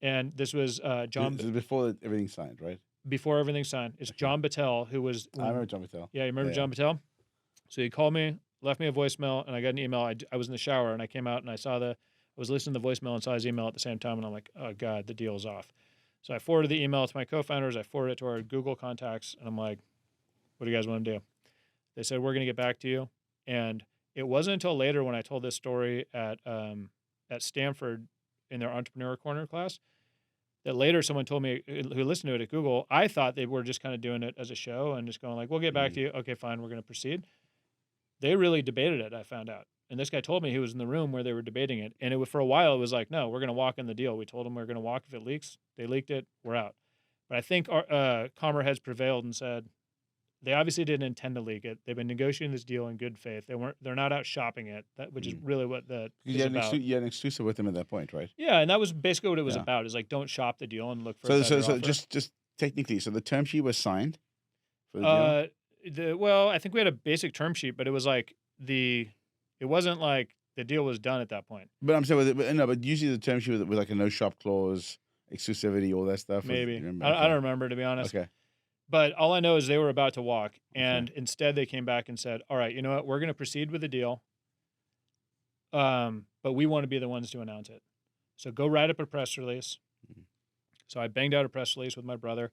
And this was John. This is before everything's signed, right? Before everything's signed. It's John Battelle, who was. I remember John Battelle. Yeah, you remember John Battelle? So he called me, left me a voicemail, and I got an email. I was in the shower, and I came out, and I was listening to the voicemail and saw his email at the same time, and I'm like, oh, God, the deal's off. So I forwarded the email to my co-founders. I forwarded it to our Google contacts, and I'm like, what do you guys want to do? They said, we're going to get back to you. And it wasn't until later when I told this story at Stanford in their Entrepreneur Corner class that later someone told me who listened to it at Google, I thought they were just kind of doing it as a show and just going like, we'll get back to you. Okay, fine. We're going to proceed. They really debated it, I found out. And this guy told me he was in the room where they were debating it. And for a while, it was like, no, we're going to walk in the deal. We told them we're going to walk. If it leaks, they leaked it. We're out. But I think Commer heads prevailed and said, they obviously didn't intend to leak it. They've been negotiating this deal in good faith. They're not out shopping it, which is really what you had an exclusive with them at that point, right? Yeah, and that was basically what it was about. Is like, don't shop the deal and look for. So offer. just technically, so the term sheet was signed for the deal? Well, I think we had a basic term sheet, but it was like it wasn't like the deal was done at that point. But I'm saying, but usually the term sheet with like a no shop clause, exclusivity, all that stuff. Maybe I don't remember, to be honest. Okay. But all I know is they were about to walk, and instead they came back and said, all right, you know what? We're going to proceed with the deal, but we want to be the ones to announce it. So go write up a press release. So I banged out a press release with my brother.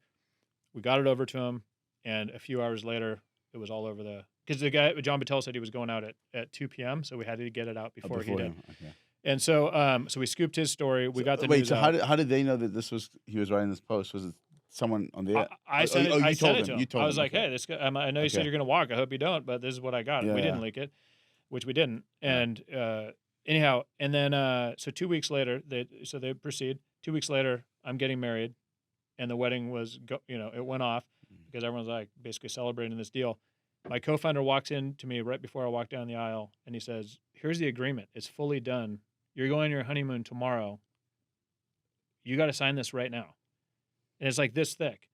We got it over to him, and a few hours later, it was all over because the guy, John Battelle, said he was going out at 2 p.m., so we had to get it out before he did. Okay. And so we scooped his story. We got the news so out. how did they know that he was writing this post? Was it someone on the I sent it to him. You told I was him, like, hey, this guy, I know you said you're going to walk. I hope you don't, but this is what I got. We didn't leak it, which we didn't. And anyhow, and then so 2 weeks later, they proceed. 2 weeks later, I'm getting married, and the wedding it went off because everyone's like basically celebrating this deal. My co-founder walks in to me right before I walk down the aisle, and he says, here's the agreement. It's fully done. You're going on your honeymoon tomorrow. You got to sign this right now. And it's like this thick.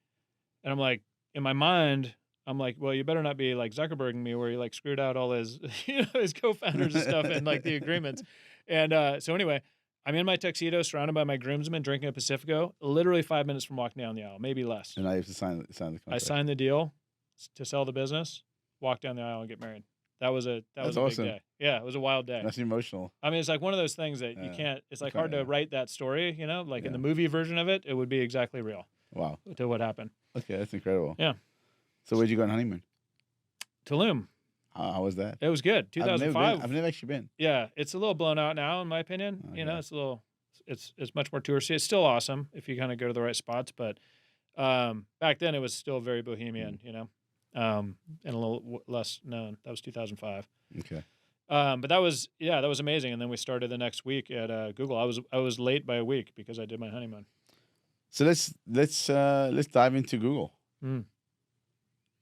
And I'm like, in my mind, I'm like, well, you better not be like Zuckerberg and me where he like screwed out all his, his co-founders and stuff and like the agreements. And so anyway, I'm in my tuxedo surrounded by my groomsmen drinking a Pacifico, literally 5 minutes from walking down the aisle, maybe less. And I have to sign the contract. I signed the deal to sell the business, walk down the aisle and get married. That was a awesome. big day. Yeah, it was a wild day. That's emotional. I mean, it's like one of those things that you can't, it's like hard to write that story, like in the movie version of it, it would be exactly real. Wow. To what happened. Okay, that's incredible. Yeah. So where'd you go on honeymoon? Tulum. How was that? It was good. 2005. I've never actually been. Yeah, it's a little blown out now, in my opinion. Okay. It's much more touristy. It's still awesome if you kind of go to the right spots, but back then it was still very bohemian, and a little less known. That was 2005. Okay. But that was amazing. And then we started the next week at Google. I was late by a week because I did my honeymoon. So let's dive into Google.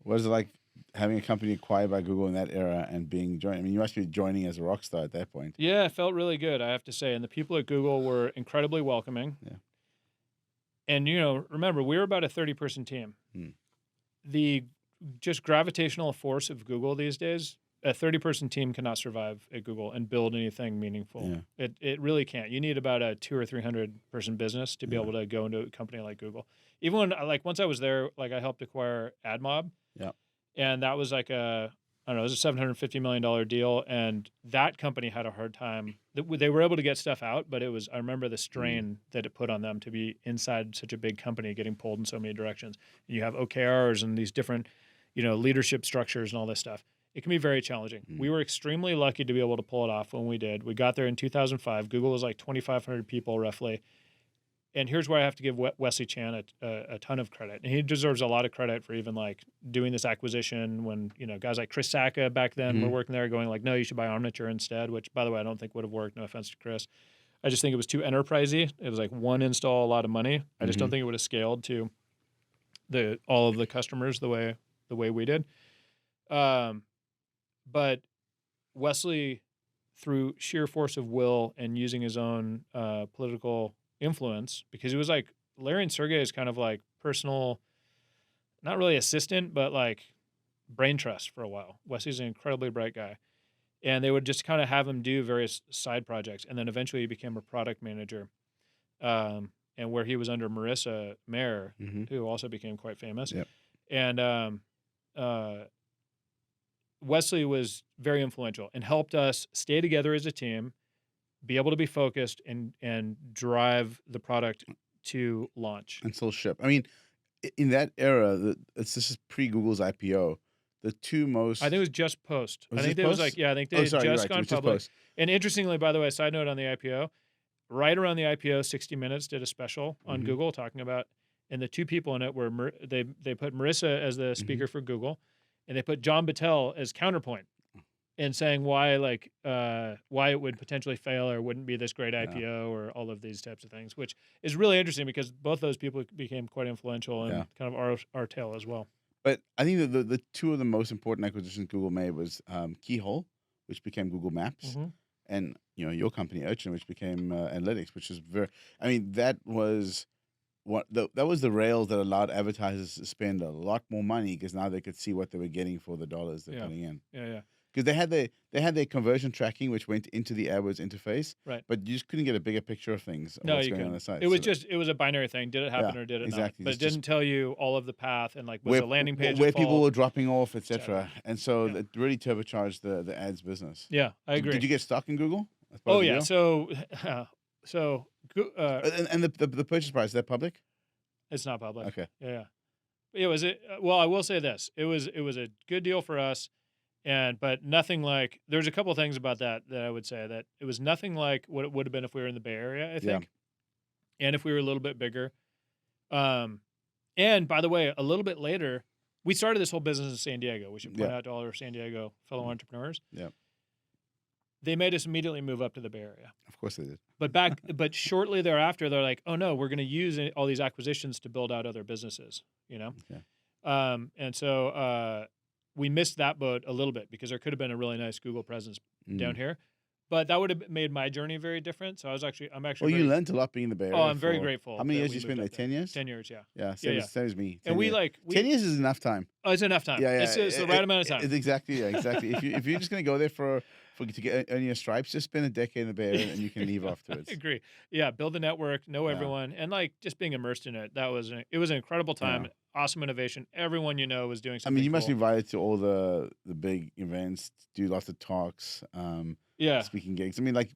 What is it like having a company acquired by Google in that era and being joined? I mean, you must be joining as a rock star at that point. Yeah, it felt really good, I have to say. And the people at Google were incredibly welcoming. Yeah. And remember, we were about a 30-person team. the just gravitational force of Google these days, a 30-person team cannot survive at Google and build anything meaningful. Yeah. It really can't. You need about a 200 or 300-person business to be able to go into a company like Google. Even when, like, once I was there, like, I helped acquire AdMob. Yeah. And that was like I don't know, it was a $750 million deal. And that company had a hard time. They were able to get stuff out, but I remember the strain that it put on them to be inside such a big company getting pulled in so many directions. And you have OKRs and these different, leadership structures and all this stuff. It can be very challenging. We were extremely lucky to be able to pull it off when we did. We got there in 2005. Google was like 2,500 people roughly. And here's where I have to give Wesley Chan a ton of credit. And he deserves a lot of credit for even like doing this acquisition when, guys like Chris Sacca back then were working there going like, no, you should buy Omniture instead, which, by the way, I don't think would have worked. No offense to Chris. I just think it was too enterprisey. It was like one install, a lot of money. I just don't think it would have scaled to all of the customers the way we did. But Wesley, through sheer force of will and using his own political influence, because he was like, Larry and Sergey is kind of like personal, not really assistant, but like brain trust for a while. Wesley's an incredibly bright guy. And they would just kind of have him do various side projects. And then eventually he became a product manager. And where he was under Marissa Mayer, who also became quite famous. Yep. And Wesley was very influential and helped us stay together as a team, be able to be focused and drive the product to launch. And still ship. I mean, in that era, this is pre-Google's IPO. The two most... I think it was just post. Was I think it it was post? like, I think they had just right, gone it was just public. post. And interestingly, by the way, side note on the IPO, right around the IPO, 60 Minutes did a special on Google talking about, and the two people in it were, they put Marissa as the speaker for Google, and they put John Battelle as counterpoint and saying why it would potentially fail or wouldn't be this great IPO or all of these types of things, which is really interesting because both those people became quite influential in kind of our tale as well. But I think that the two of the most important acquisitions Google made was Keyhole, which became Google Maps, and your company Urchin, which became Analytics, which is that was that was the rails that allowed advertisers to spend a lot more money because now they could see what they were getting for the dollars they're putting in. Yeah. Because they had their conversion tracking, which went into the AdWords interface, right? But you just couldn't get a bigger picture of things. Of No, what's you going on couldn't. the site. It was it was a binary thing. Did it happen or did it not? But it didn't tell you all of the path and like was a landing page where people were dropping off, etc. Exactly. And so it really turbocharged the ads business. Yeah, I agree. Did you get stock in Google? Oh yeah. So and the purchase price, is that public? It's not public. Okay. Yeah. It was well, I will say this. It was a good deal for us. But nothing like, there's a couple of things about that I would say that it was nothing like what it would have been if we were in the Bay Area, I think. And if we were a little bit bigger. And by the way, a little bit later, we started this whole business in San Diego. We should point out to all our San Diego fellow entrepreneurs. Yeah. They made us immediately move up to the Bay Area. Of course they did. But shortly thereafter, they're like, oh no, we're going to use all these acquisitions to build out other businesses, Okay. And so, we missed that boat a little bit because there could have been a really nice Google presence down here, but that would have made my journey very different. So I'm actually. Well, you learned a lot being in the Bay Area. Oh, I'm very grateful. How many years you spent? Like 10 years? 10 years, yeah. Yeah, same as me. And we 10 years is enough time. Oh, it's enough time. Yeah. It's the right amount of time. It's exactly. If you're just gonna go there to get earn your stripes, just spend a decade in the Bay Area and you can leave afterwards. I agree. Yeah, build a network, know everyone, and like just being immersed in it. It was an incredible time. Awesome innovation. Everyone was doing something. I mean, you must be cool. invited to all the big events, do lots of talks, speaking gigs. I mean, like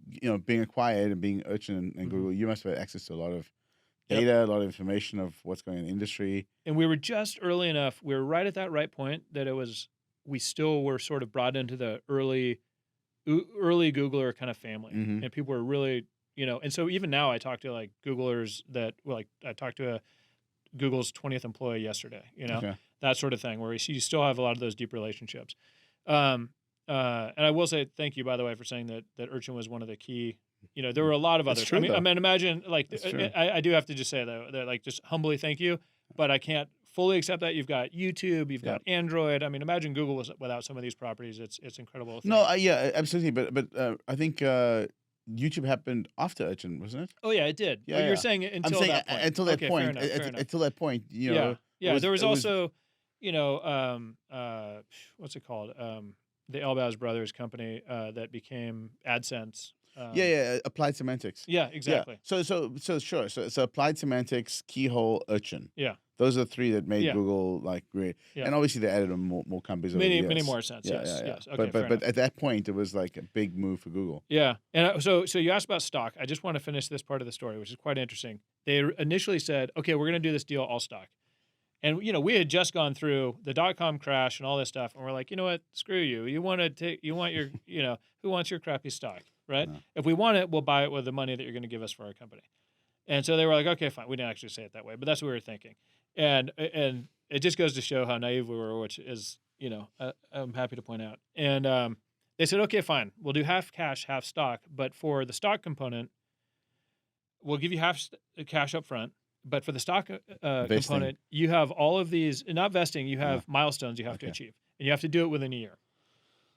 being acquired and being Urchin and Google, you must have had access to a lot of data, a lot of information of what's going on in the industry. And we were just early enough. We were right at that right point that we still were sort of brought into the early Googler kind of family, and people were really, and so even now I talk to like Googlers I talked to Google's 20th employee yesterday, that sort of thing where you still have a lot of those deep relationships. And I will say thank you, by the way, for saying that Urchin was one of the key. There were a lot of others. True, I mean, imagine like I do have to just say that like just humbly thank you, but I can't fully accept that. You've got YouTube, you've got Android. I mean, imagine Google without some of these properties. It's incredible. No, absolutely. But I think YouTube happened after Urchin, wasn't it? Oh yeah, it did. You're saying until that point. Until that point. Fair enough. Until that point, Yeah. There was also what's it called? The Elbaz Brothers company that became AdSense. Yeah, applied semantics. Yeah, Yeah. exactly. So sure. So applied semantics, keyhole, Urchin. Yeah, Those are three that made Yeah. Google like great. Yeah. And obviously they added more companies over the many years. more cents. Yeah, Yes, yeah, yeah. yes. Okay, fair But at that point it was like a big move for Google. Yeah, and so you asked about stock. I just want to finish this part of the story, which is quite interesting. They initially said, "Okay, we're going to do this deal all stock," and we had just gone through the .com crash and all this stuff, and we're like, you know what? Screw you. You want to take? You want your? Who wants your crappy stock, right? No. If we want it, we'll buy it with the money that you're going to give us for our company. And so they were like, okay, fine. We didn't actually say it that way, but that's what we were thinking. And it just goes to show how naive we were, which is, I'm happy to point out. And they said, okay, fine. We'll do half cash, half stock. But for the stock component, we'll give you half cash up front. But for the stock component, you have all of these, not vesting, you have milestones you have to achieve. And you have to do it within a year.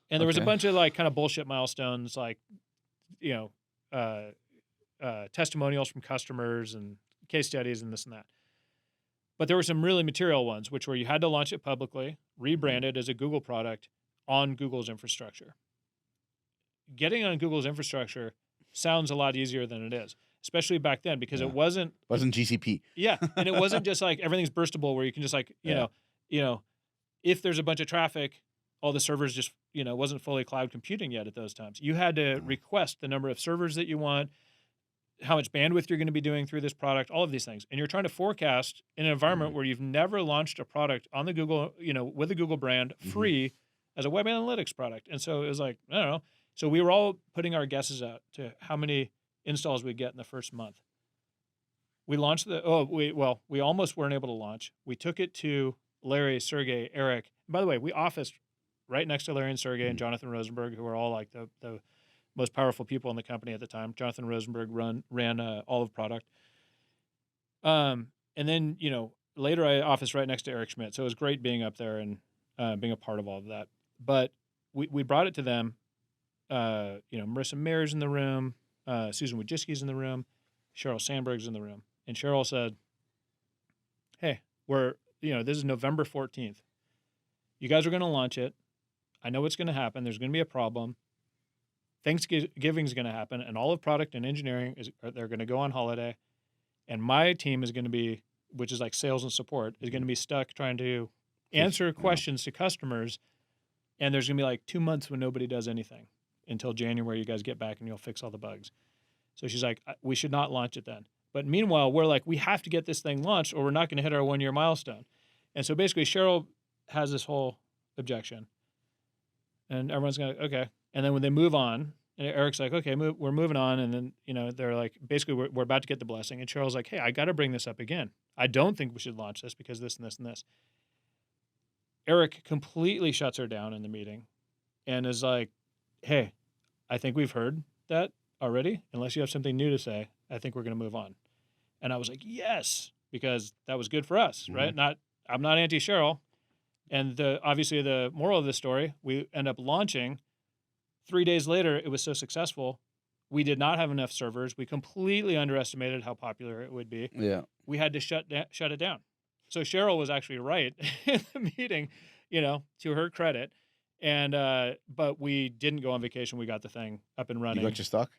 And there was a bunch of like kind of bullshit milestones, like, testimonials from customers and case studies and this and that. But there were some really material ones, which were you had to launch it publicly, rebrand it as a Google product on Google's infrastructure. Getting on Google's infrastructure sounds a lot easier than it is, especially back then, because it wasn't GCP. Yeah, and it wasn't just like everything's burstable where you can just like, if there's a bunch of traffic, all the servers just, wasn't fully cloud computing yet at those times. You had to request the number of servers that you want, how much bandwidth you're going to be doing through this product, all of these things. And you're trying to forecast in an environment where you've never launched a product on the Google, with a Google brand free as a web analytics product. And so it was like, I don't know. So we were all putting our guesses out to how many installs we'd get in the first month. We launched we almost weren't able to launch. We took it to Larry, Sergey, Eric. And by the way, we officed right next to Larry and Sergey and Jonathan Rosenberg, who were all like the most powerful people in the company at the time. Jonathan Rosenberg ran all of product. And then, later I officed right next to Eric Schmidt. So it was great being up there and being a part of all of that. But we brought it to them. Marissa Mayer's in the room. Susan Wojcicki's in the room. Sheryl Sandberg's in the room. And Sheryl said, hey, this is November 14th. You guys are going to launch it. I know what's going to happen. There's going to be a problem. Thanksgiving is going to happen, and all of product and engineering they're going to go on holiday, and my team is going to be, which is like sales and support, is going to be stuck trying to answer questions to customers, and there's going to be like 2 months when nobody does anything until January. You guys get back and you'll fix all the bugs. So she's like, we should not launch it then. But meanwhile, we're like, we have to get this thing launched, or we're not going to hit our 1 year milestone. And so basically, Sheryl has this whole objection, and everyone's going to okay. And then when they move on, and Eric's like, okay, we're moving on. And then, they're like, basically, we're about to get the blessing. And Cheryl's like, hey, I got to bring this up again. I don't think we should launch this because this and this and this. Eric completely shuts her down in the meeting and is like, hey, I think we've heard that already. Unless you have something new to say, I think we're going to move on. And I was like, yes, because that was good for us, right? I'm not anti-Sheryl. And obviously the moral of this story, we end up launching. 3 days later, it was so successful, we did not have enough servers. We completely underestimated how popular it would be. Yeah. We had to shut it down. So Sheryl was actually right in the meeting, to her credit. And but we didn't go on vacation. We got the thing up and running. You got your stock?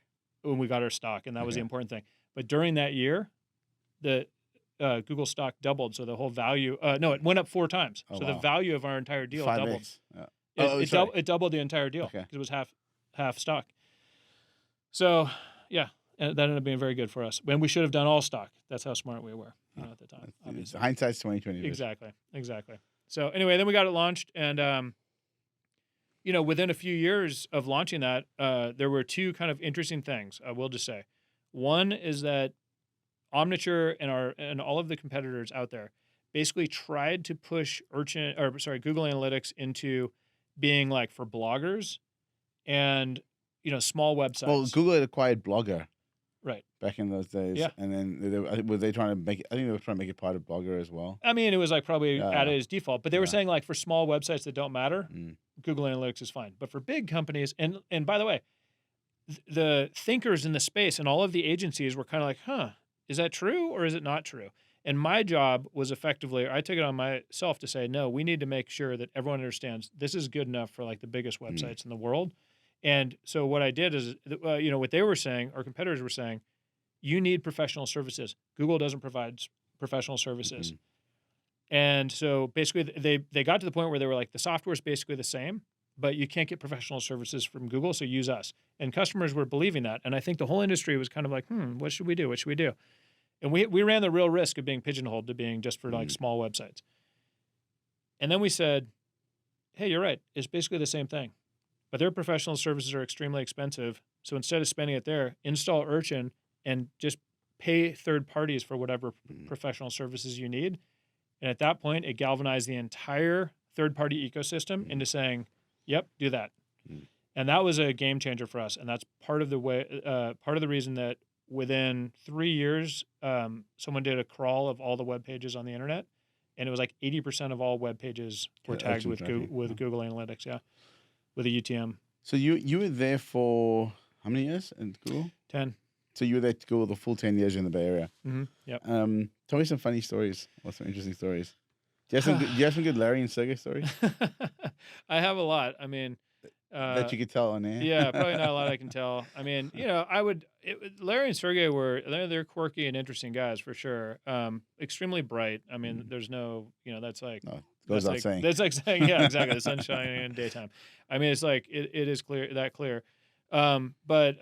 When we got our stock, and that was the important thing. But during that year, the Google stock doubled. So the whole value, it went up 4 times. So the value of our entire deal 5x. doubled. Yeah. It doubled the entire deal because it was half stock. So yeah, and that ended up being very good for us. When we should have done all stock. That's how smart we were at the time. Obviously. Hindsight's 2020. Exactly. So anyway, then we got it launched, and within a few years of launching that, there were 2 kind of interesting things. I will just say, one is that Omniture and all of the competitors out there basically tried to push Google Analytics into being like for bloggers and small websites. Well, Google had acquired Blogger, right, back in those days. Yeah. And then were they trying to make it? I think they were trying to make it part of Blogger as well. I mean, it was like probably added as default, but they were saying like for small websites that don't matter, Google Analytics is fine. But for big companies, and by the way, the thinkers in the space and all of the agencies were kind of like, is that true or is it not true? And my job was effectively, I took it on myself to say, no, we need to make sure that everyone understands this is good enough for like the biggest websites in the world. And so what I did is, what they were saying, our competitors were saying, you need professional services. Google doesn't provide professional services. And so basically they got to the point where they were like, the software is basically the same, but you can't get professional services from Google, so use us. And customers were believing that. And I think the whole industry was kind of like, what should we do? What should we do? And we ran the real risk of being pigeonholed to being just for like small websites. And then we said, hey, you're right. It's basically the same thing. But their professional services are extremely expensive. So instead of spending it there, install Urchin and just pay third parties for whatever professional services you need. And at that point, it galvanized the entire third-party ecosystem into saying, yep, do that. And that was a game changer for us. And that's part of the reason that within 3 years, someone did a crawl of all the web pages on the internet. And it was like 80% of all web pages were tagged with Google Analytics, with a UTM. So you were there for how many years at Google? 10. So you were there at Google the full 10 years in the Bay Area. Yep. Tell me some funny stories or some interesting stories. Do you have some good Larry and Sergey stories? I have a lot. I mean, that you could tell on air? Yeah, probably not a lot I can tell. I mean, Larry and Sergey they're quirky and interesting guys for sure. Extremely bright. I mean, there's no, that's like, no, goes without saying. That's like saying, yeah, exactly. The sun's shining in daytime. I mean, it's like, it is clear. But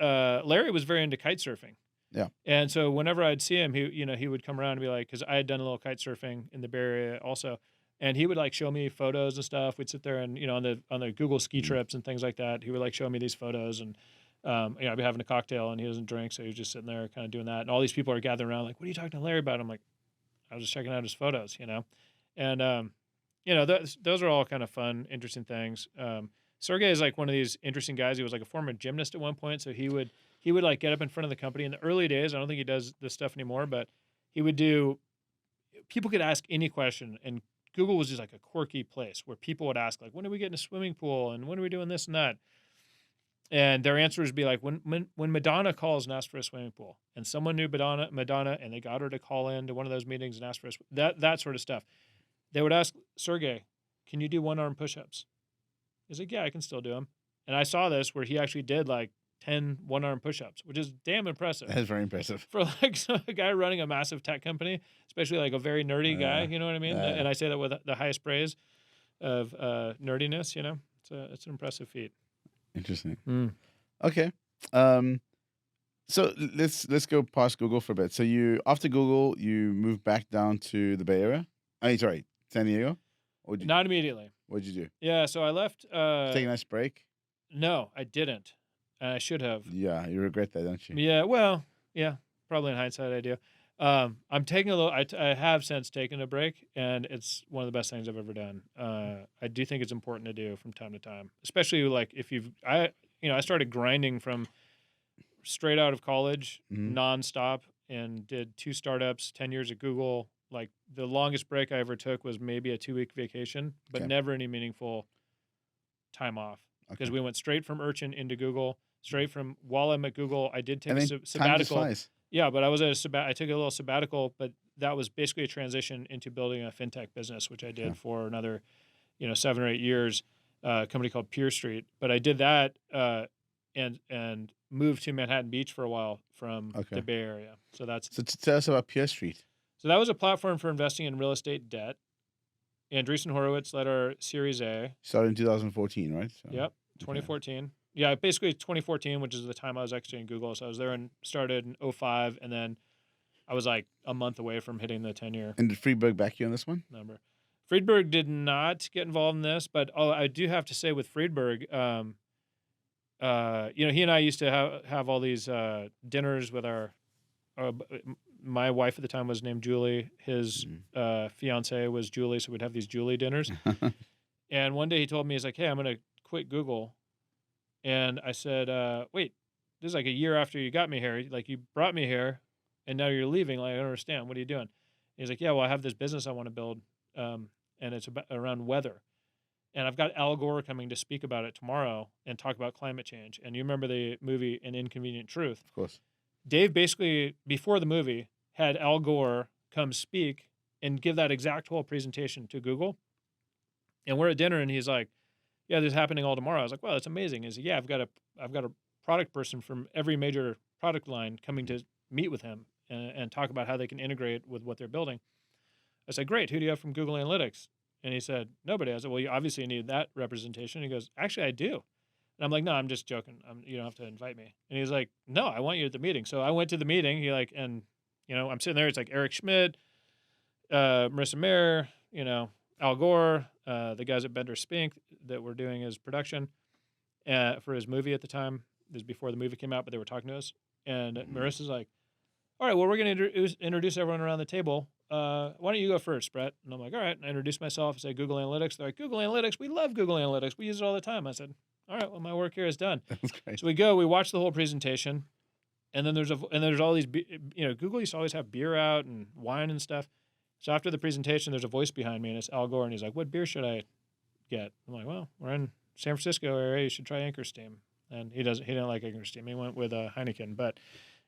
Larry was very into kite surfing. Yeah. And so whenever I'd see him, he would come around and be like, because I had done a little kite surfing in the Bay Area also. And he would like show me photos and stuff. We'd sit there and, on the Google ski trips and things like that, he would like show me these photos and, I'd be having a cocktail and he doesn't drink. So he was just sitting there kind of doing that. And all these people are gathering around like, what are you talking to Larry about? I'm like, I was just checking out his photos, And, those are all kind of fun, interesting things. Sergey is like one of these interesting guys. He was like a former gymnast at one point. So he would like get up in front of the company in the early days. I don't think he does this stuff anymore, but he would people could ask any question, and Google was just like a quirky place where people would ask like, when are we getting a swimming pool? And when are we doing this and that? And their answers would be like, when Madonna calls and asks for a swimming pool, and someone knew Madonna and they got her to call in to one of those meetings and ask for that sort of stuff. They would ask Sergey, can you do one-arm push-ups? He's like, yeah, I can still do them. And I saw this where he actually did like 10 one-arm push-ups, which is damn impressive. That is very impressive. For like a guy running a massive tech company, especially like a very nerdy guy, you know what I mean? And I say that with the highest praise of nerdiness, it's an impressive feat. Interesting. Okay. So let's go past Google for a bit. So after Google, you moved back down to the Bay Area? San Diego? Not immediately. What'd you do? Yeah, so I left. Take a nice break? No, I didn't. And I should have. Yeah, you regret that, don't you? Yeah, well, yeah, probably in hindsight I do. I'm taking I have since taken a break, and it's one of the best things I've ever done. I do think it's important to do from time to time, especially like if I started grinding from straight out of college, nonstop, and did 2 startups, 10 years at Google. Like the longest break I ever took was maybe a 2-week vacation, but never any meaningful time off because we went straight from Urchin into Google. Straight from while I'm at Google, I did take a sabbatical. Yeah, but I took a little sabbatical, but that was basically a transition into building a fintech business, which I did for another, 7 or 8 years. A company called PeerStreet, but I did that and moved to Manhattan Beach for a while from the Bay Area. So tell us about PeerStreet. So that was a platform for investing in real estate debt. Andreessen Horowitz led our Series A. Started in 2014, right? Yep, 2014. Yeah, basically 2014, which is the time I was exiting Google. So I was there and started in 2005, and then I was like a month away from hitting the 10-year. And did Friedberg back you on this one? Number. Friedberg did not get involved in this, but I do have to say with Friedberg, he and I used to have all these dinners with my wife at the time was named Julie. His fiance was Julie, so we'd have these Julie dinners. And one day he told me, he's like, hey, I'm going to quit Google. And I said, wait, this is like a year after you got me here. Like, you brought me here, and now you're leaving. Like, I don't understand. What are you doing? And he's like, yeah, well, I have this business I want to build, and it's around weather. And I've got Al Gore coming to speak about it tomorrow and talk about climate change. And you remember the movie An Inconvenient Truth? Of course. Dave basically, before the movie, had Al Gore come speak and give that exact whole presentation to Google. And we're at dinner, and he's like, "Yeah, this is happening all tomorrow." I was like, "Well, that's amazing." He's like, "Yeah, I've got a product person from every major product line coming to meet with him and talk about how they can integrate with what they're building." I said, "Great. Who do you have from Google Analytics?" And he said, "Nobody." I said, "Well, you obviously need that representation." He goes, "Actually, I do." And I'm like, "No, I'm just joking. You don't have to invite me." And he's like, "No, I want you at the meeting." So I went to the meeting. And I'm sitting there. It's like Eric Schmidt, Marissa Mayer, Al Gore, the guys at Bender Spink that were doing his production for his movie at the time. This was before the movie came out, but they were talking to us. And Marissa's like, "All right, well, we're going to introduce everyone around the table. Why don't you go first, Brett?" And I'm like, "All right." And I introduced myself. I say, "Google Analytics." They're like, "Google Analytics? We love Google Analytics. We use it all the time." I said, "All right, well, my work here is done." That's great. So we watch the whole presentation, and then there's all these, Google used to always have beer out and wine and stuff. So after the presentation, there's a voice behind me, and it's Al Gore, and he's like, "What beer should I get?" I'm like, "Well, we're in San Francisco area. You should try Anchor Steam." And he didn't like Anchor Steam. He went with Heineken. But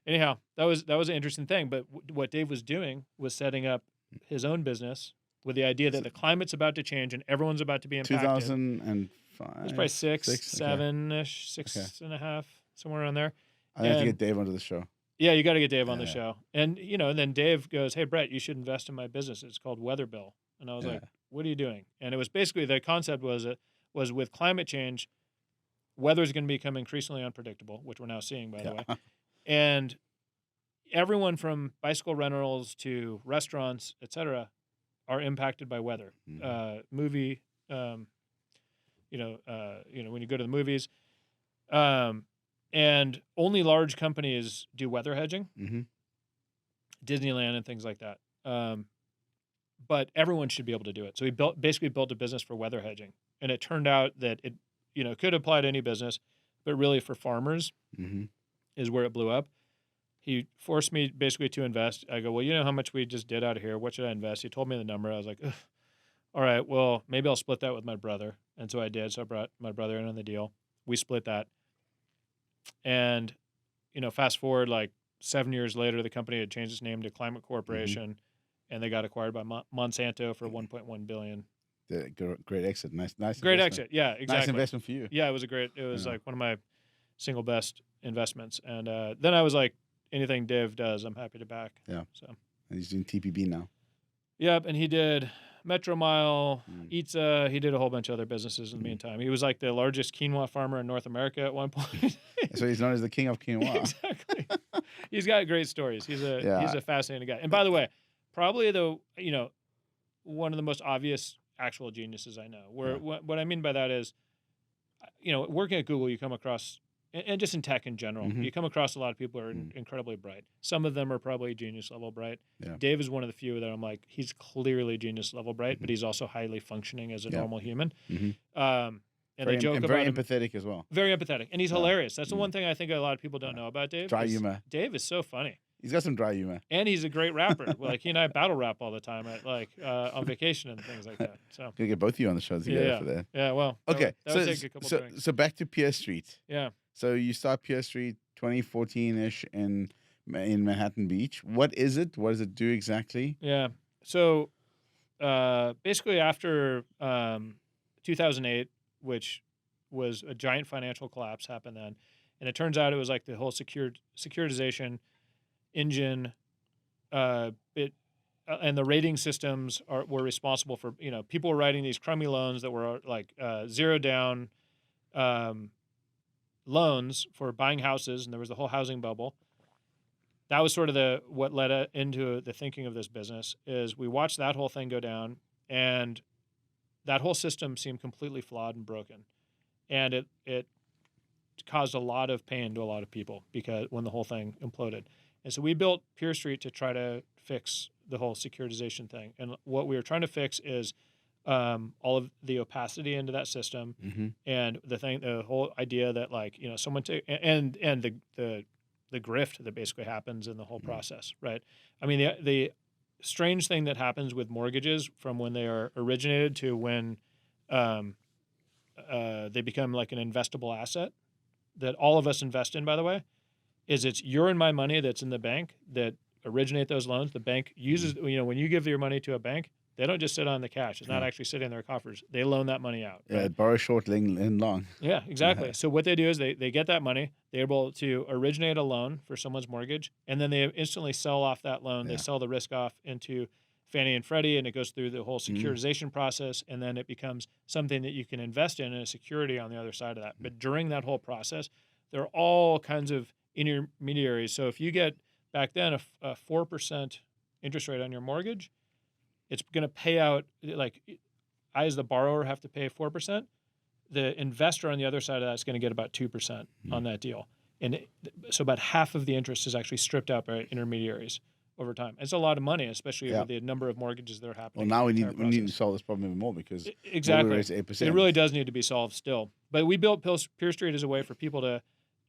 anyhow, that was an interesting thing. But what Dave was doing was setting up his own business with the idea that the climate's about to change and everyone's about to be impacted. 2005. It was probably seven-ish, six and a half, somewhere around there. I have to get Dave onto the show. Yeah, you got to get Dave on the show. And, and then Dave goes, "Hey, Brett, you should invest in my business. It's called Weatherbill." And I was like, "What are you doing?" And it was basically, the concept was with climate change, weather is going to become increasingly unpredictable, which we're now seeing, by the way. And everyone from bicycle rentals to restaurants, et cetera, are impacted by weather. Movie, when you go to the movies, and only large companies do weather hedging, Disneyland and things like that. But everyone should be able to do it. So he basically built a business for weather hedging, and it turned out that it could apply to any business, but really for farmers is where it blew up. He forced me basically to invest. I go, "Well, you know how much we just did out of here. What should I invest?" He told me the number. I was like, "Ugh. All right, well, maybe I'll split that with my brother." And so I did. So I brought my brother in on the deal. We split that. And, fast forward like 7 years later, the company had changed its name to Climate Corporation, and they got acquired by Monsanto for $1.1 billion. Great exit. Nice Great investment. exit. Yeah, exactly. Nice investment for you. Yeah, it was like one of my single best investments. And then I was like, anything Dave does, I'm happy to back. Yeah. So. And he's doing TPB now. Yep, and he did Metro Mile, Itza. He did a whole bunch of other businesses in the meantime. He was like the largest quinoa farmer in North America at one point. So he's known as the king of quinoa. Exactly. He's got great stories. He's a fascinating guy. And by the way, probably one of the most obvious actual geniuses I know. What I mean by that is, working at Google, you come across, and just in tech in general, you come across a lot of people who are incredibly bright. Some of them are probably genius level bright. Yeah. Dave is one of the few that I'm like, he's clearly genius level bright, but he's also highly functioning as a normal human. And they joke about very him. empathetic as well. Very empathetic. And he's hilarious. That's the one thing I think a lot of people don't know about Dave. Dry humor. Dave is so funny. He's got some dry humor. And he's a great rapper. Like, he and I battle rap all the time at on vacation and things like that. So Gonna get both of you on the show together for that. Yeah, well. Okay. That would take a couple drinks. So back to PeerStreet. Yeah. So you start PeerStreet 2014-ish in Manhattan Beach. What is it? What does it do exactly? Yeah. So basically after 2008, which was a giant financial collapse happened then, and it turns out it was like the whole securitization engine, and the rating systems were responsible for, people were writing these crummy loans that were like zero down loans for buying houses, and there was the whole housing bubble. That was sort of what led into the thinking of this business. Is we watched that whole thing go down, and that whole system seemed completely flawed and broken, and it caused a lot of pain to a lot of people because when the whole thing imploded. And so we built PeerStreet to try to fix the whole securitization thing. And what we were trying to fix is all of the opacity into that system, and the whole idea that someone and the grift that basically happens in the whole process, right? I mean, the strange thing that happens with mortgages from when they are originated to when they become like an investable asset that all of us invest in, by the way, is it's your and my money that's in the bank that originate those loans. The bank uses, when you give your money to a bank, they don't just sit on the cash. It's not Yeah. actually sitting in their coffers. They loan that money out. Yeah, Right? borrow short, lend long. Yeah, exactly. So what they do is they get that money. They're able to originate a loan for someone's mortgage, and then they instantly sell off that loan. Yeah. They sell the risk off into Fannie and Freddie, and it goes through the whole securitization process, and then it becomes something that you can invest in and a security on the other side of that. But during that whole process, there are all kinds of intermediaries. So if you get back then a 4% interest rate on your mortgage, it's going to pay out, like I as the borrower have to pay 4%. The investor on the other side of that is going to get about 2% on that deal. And so about half of the interest is actually stripped out by intermediaries over time. It's a lot of money, especially with the number of mortgages that are happening. Well, now we need to solve this problem even more because exactly. Rates 8%. It really does need to be solved still. But we built PeerStreet as a way for people to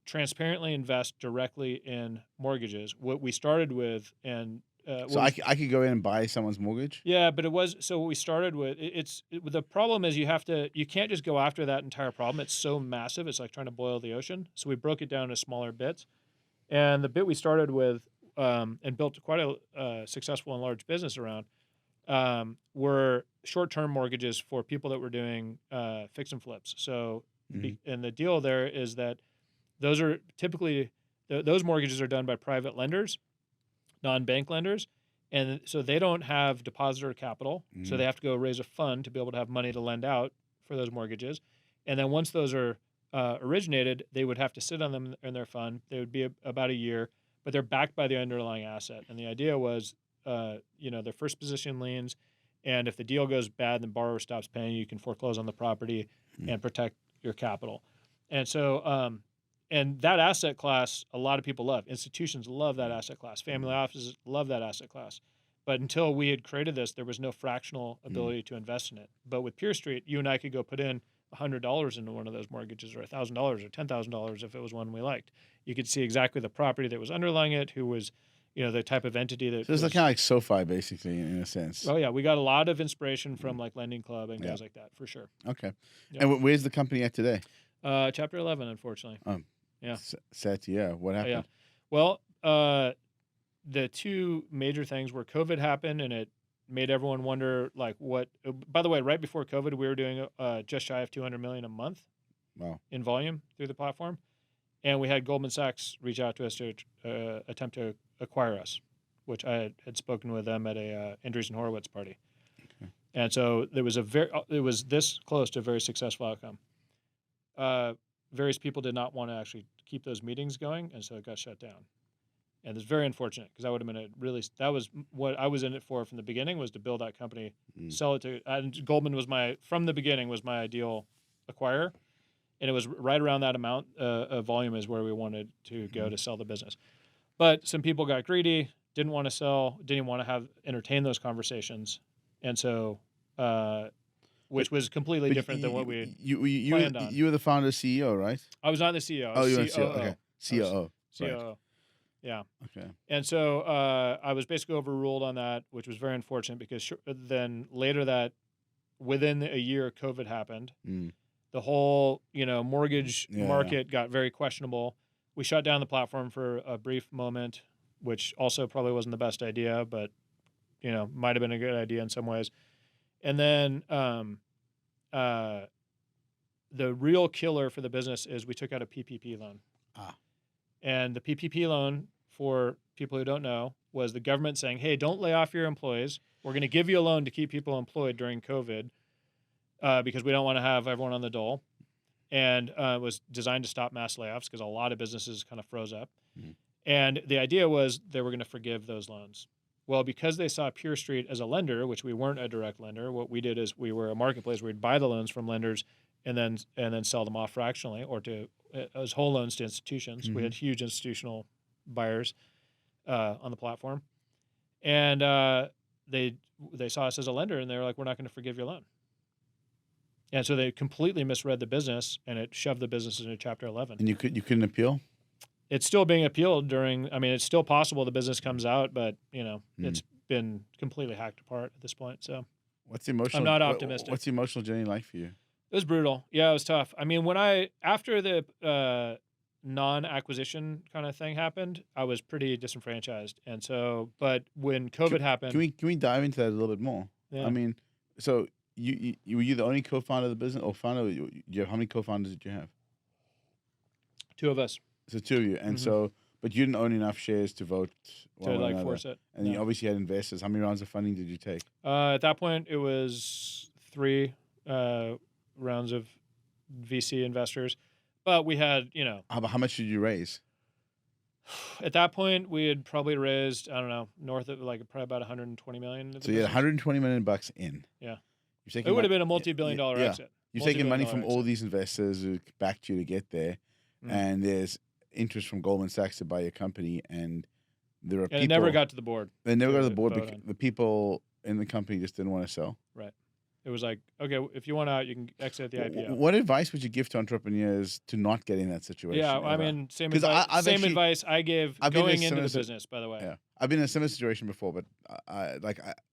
transparently invest directly in mortgages. What we started with, and so I could go in and buy someone's mortgage. Yeah, but it was so what we started with. The problem is you can't just go after that entire problem. It's so massive. It's like trying to boil the ocean. So we broke it down into smaller bits, and the bit we started with and built quite a successful and large business around were short-term mortgages for people that were doing fix and flips. So and the deal there is that those are typically those mortgages are done by private lenders, non-bank lenders, and so they don't have depositor capital, so they have to go raise a fund to be able to have money to lend out for those mortgages. And then once those are originated, they would have to sit on them in their fund. They would be about a year, but they're backed by the underlying asset. And the idea was, their first position liens, and if the deal goes bad and the borrower stops paying, you can foreclose on the property and protect your capital. And so, and that asset class, a lot of people love. Institutions love that asset class. Family offices love that asset class. But until we had created this, there was no fractional ability to invest in it. But with PeerStreet, you and I could go put in $100 into one of those mortgages, or $1,000 or $10,000 if it was one we liked. You could see exactly the property that was underlying it, who was, the type of entity that. So it's kind of like SoFi, basically, in a sense. Oh yeah, we got a lot of inspiration from like Lending Club and guys like that, for sure. Okay. Yeah. And where's the company at today? Chapter 11, unfortunately. Yeah. Sad to hear. What happened? Yeah. Well, the two major things were COVID happened, and it made everyone wonder, like, what. By the way, right before COVID, we were doing just shy of $200 million a month. Wow. In volume through the platform, and we had Goldman Sachs reach out to us to attempt to acquire us, which I had spoken with them at a Andreessen Horowitz party. Okay. And so there was it was this close to a very successful outcome. Various people did not want to actually keep those meetings going, and so it got shut down. And it's very unfortunate because that would have been that was what I was in it for from the beginning, was to build that company, sell it to, and Goldman was from the beginning was my ideal acquirer, and it was right around that amount of volume is where we wanted to go to sell the business. But some people got greedy, didn't want to sell, didn't want to entertain entertain those conversations, and so which was completely different than what we planned on. You were the founder CEO, right? I was not the CEO. Oh, you were COO. CEO. Okay. COO. COO. Right. Yeah. Okay. And so I was basically overruled on that, which was very unfortunate because then later within a year, COVID happened. The whole, mortgage market got very questionable. We shut down the platform for a brief moment, which also probably wasn't the best idea, but, might have been a good idea in some ways. And then the real killer for the business is we took out a PPP loan. And the PPP loan, for people who don't know, was the government saying, hey, don't lay off your employees. We're going to give you a loan to keep people employed during COVID because we don't want to have everyone on the dole. And it was designed to stop mass layoffs because a lot of businesses kind of froze up. And the idea was they were going to forgive those loans. Well, because they saw PeerStreet as a lender, which we weren't a direct lender, what we did is we were a marketplace where we'd buy the loans from lenders and then sell them off fractionally or as whole loans to institutions. We had huge institutional buyers on the platform, and they saw us as a lender, and they were like, "We're not going to forgive your loan." And so they completely misread the business, and it shoved the business into Chapter 11. And you couldn't appeal? It's still being appealed it's still possible the business comes out, but it's been completely hacked apart at this point. So what's the emotional? I'm not optimistic. What's the emotional journey like for you? It was brutal. Yeah, it was tough. I mean, after the non-acquisition kind of thing happened, I was pretty disenfranchised. And so, but when COVID happened, Can we dive into that a little bit more? yeah, I mean, so were you the only co-founder of the business or founder? How many co-founders did you have? two of us So two of you, and so but you didn't own enough shares to vote one to way or like another. force it. And you obviously had investors. How many rounds of funding did you take? At that point, it was 3 rounds of VC investors, but we had, How much did you raise? at that point, we had probably raised, I don't know, north of like probably about 120 million. So you had 120 million bucks in. Yeah. You're It taking would have been a multi-billion dollar yeah. exit. You're taking money Multi-billion-dollar from all exit. these investors who backed you to get there, and there's interest from Goldman Sachs to buy your company, and there are And people. it never got to the board. They never got to the to board vote because on. the people in the company just didn't want to sell. Right. It was like, okay, if you want out, you can exit the IPO. What advice would you give to entrepreneurs to not get in that situation? Yeah, I ever? mean, same 'Cause advice, I've actually- advice I gave I've been in a going into similar the si- business, by the way. Yeah, I've been in a similar situation before, but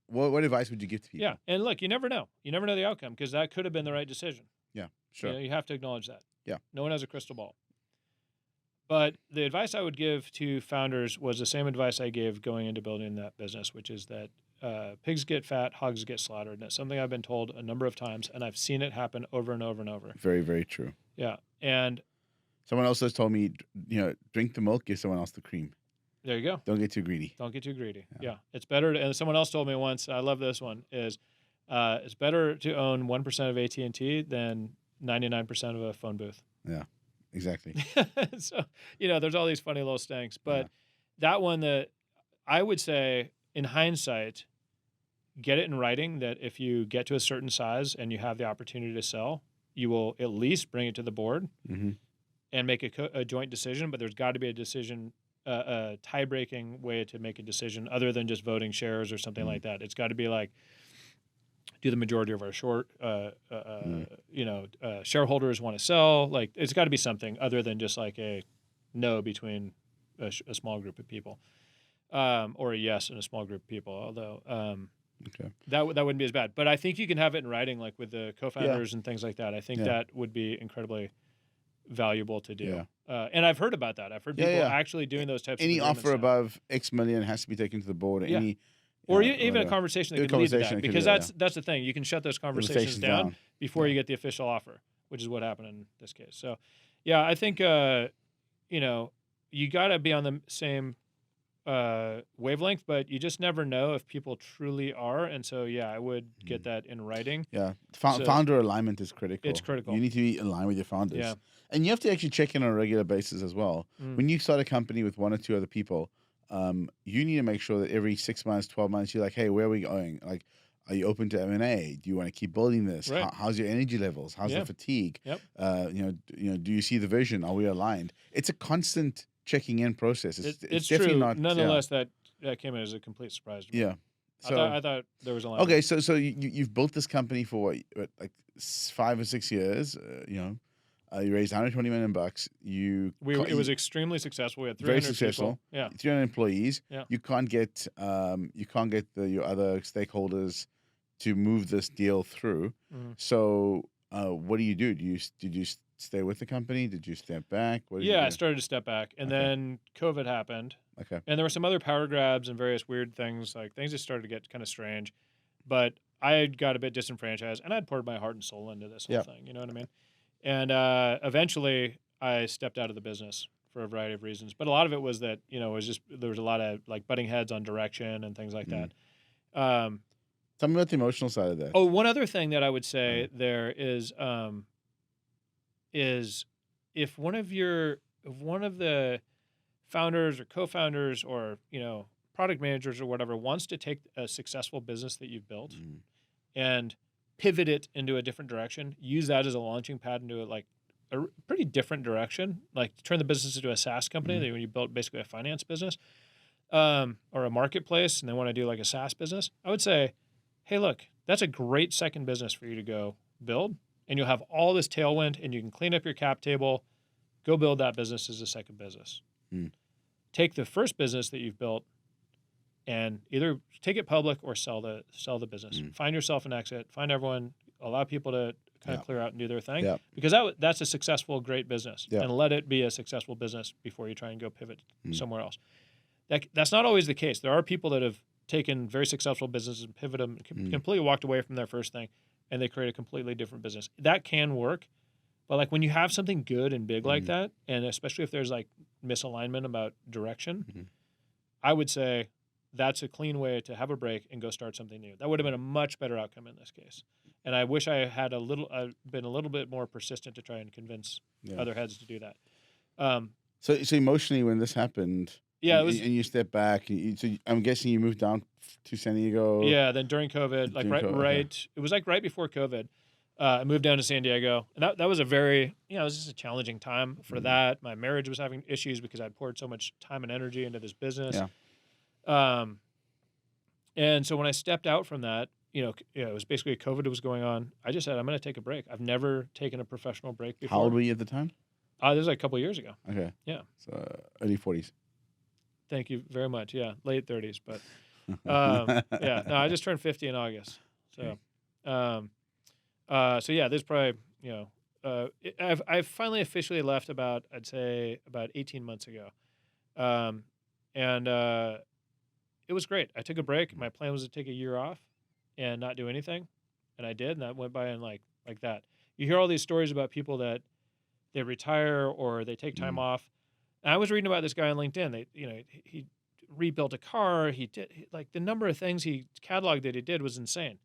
what advice would you give to people? Yeah, and look, you never know. You never know the outcome because that could have been the right decision. Yeah, sure. You have to acknowledge that. Yeah. No one has a crystal ball. But the advice I would give to founders was the same advice I gave going into building that business, which is that pigs get fat, hogs get slaughtered. And it's something I've been told a number of times, and I've seen it happen over and over and over. Very, very true. Yeah. And Someone else has told me, drink the milk, give someone else the cream. there you go. Don't get too greedy. Don't get too greedy. Yeah. It's better. And someone else told me once, I love this one, is it's better to own 1% of AT&T than 99% of a phone booth. Yeah, exactly. So, there's all these funny little stinks. But that one that I would say, in hindsight, get it in writing that if you get to a certain size and you have the opportunity to sell, you will at least bring it to the board and make a joint decision. But there's got to be a decision, a tie-breaking way to make a decision other than just voting shares or something like that. It's got to be like, do the majority of our shareholders want to sell? Like, it's got to be something other than just like a no between a small group of people, or a yes in a small group of people. Although that wouldn't be as bad. But I think you can have it in writing, like with the co-founders and things like that. I think that would be incredibly valuable to do. Yeah. And I've heard about that. I've heard people actually doing those types of Any agreements offer now. above X million has to be taken to the board. Yeah. Or even a conversation that Even could lead to conversation that. could Because do that, that's the thing. You can shut those conversations down before you get the official offer, which is what happened in this case. So, yeah, I think, you got to be on the same wavelength, but you just never know if people truly are. And so, I would get that in writing. Yeah. So- Founder alignment is critical. It's critical. You need to be aligned with your founders. Yeah. And you have to actually check in on a regular basis as well. When you start a company with 1 or 2 other people, you need to make sure that every 6 months, 12 months, you're like, hey, where are we going? Like, are you open to M&A? Do you want to keep building this? Right. How's your energy levels? How's the fatigue? Yep. Do you see the vision? Are we aligned? It's a constant checking in process. It's definitely true. not. Nonetheless, that came in as a complete surprise to me. Yeah. So, I thought there was a line. okay, so you've built this company for like 5 or 6 years. You raised 120 million bucks. It was extremely successful. We had 300 very successful. people. Yeah. 300 employees. Yeah. You can't get your other stakeholders to move this deal through. So what do you do? Did you stay with the company? Did you step back? What did you I do? started to step back, and then COVID happened. Okay. And there were some other power grabs and various weird things. Like things just started to get kind of strange. But I had got a bit disenfranchised, and I'd poured my heart and soul into this whole thing. You know what I mean? And eventually, I stepped out of the business for a variety of reasons. But a lot of it was that it was just there was a lot of like butting heads on direction and things like that. Tell me about the emotional side of that. Oh, one other thing that I would say there is if one of the founders or co-founders or product managers or whatever wants to take a successful business that you've built and pivot it into a different direction, use that as a launching pad into a pretty different direction, like turn the business into a SaaS company that when you built basically a finance business or a marketplace and they want to do like a SaaS business, I would say, hey, look, that's a great second business for you to go build, and you'll have all this tailwind, and you can clean up your cap table, go build that business as a second business. Take the first business that you've built and either take it public or sell the business. Find yourself an exit, find everyone, allow people to kind Yeah. of clear out and do their thing, Yeah. because that's a successful, great business, Yeah. and let it be a successful business before you try and go pivot Mm. somewhere else. That's not always the case. There are people that have taken very successful businesses and pivoted them, completely walked away from their first thing, and they create a completely different business. That can work, but like when you have something good and big like that, and especially if there's like misalignment about direction, I would say that's a clean way to have a break and go start something new. That would have been a much better outcome in this case. And I wish I had been a little bit more persistent to try and convince other heads to do that. So emotionally, when this happened, Yeah, it and, was. and you step back, I'm guessing you moved down to San Diego. Yeah, then during COVID, like During COVID, right, it was like right before COVID. I moved down to San Diego, and that was a very, it was just a challenging time for that. My marriage was having issues because I'd poured so much time and energy into this business. Yeah. And so when I stepped out from that, it was basically COVID was going on. I just said, I'm going to take a break. I've never taken a professional break before. How old were you at the time? This was like a couple of years ago. Okay. Yeah. So early 40s. Thank you very much. Yeah, late 30s, but yeah. No, I just turned 50 in August. So, so yeah, this probably I've finally officially left I'd say about 18 months ago, and it was great. I took a break. My plan was to take a year off and not do anything, and I did, and that went by in like that. You hear all these stories about people that they retire or they take time off. And I was reading about this guy on LinkedIn. He rebuilt a car. He did like the number of things he cataloged that he did was insane.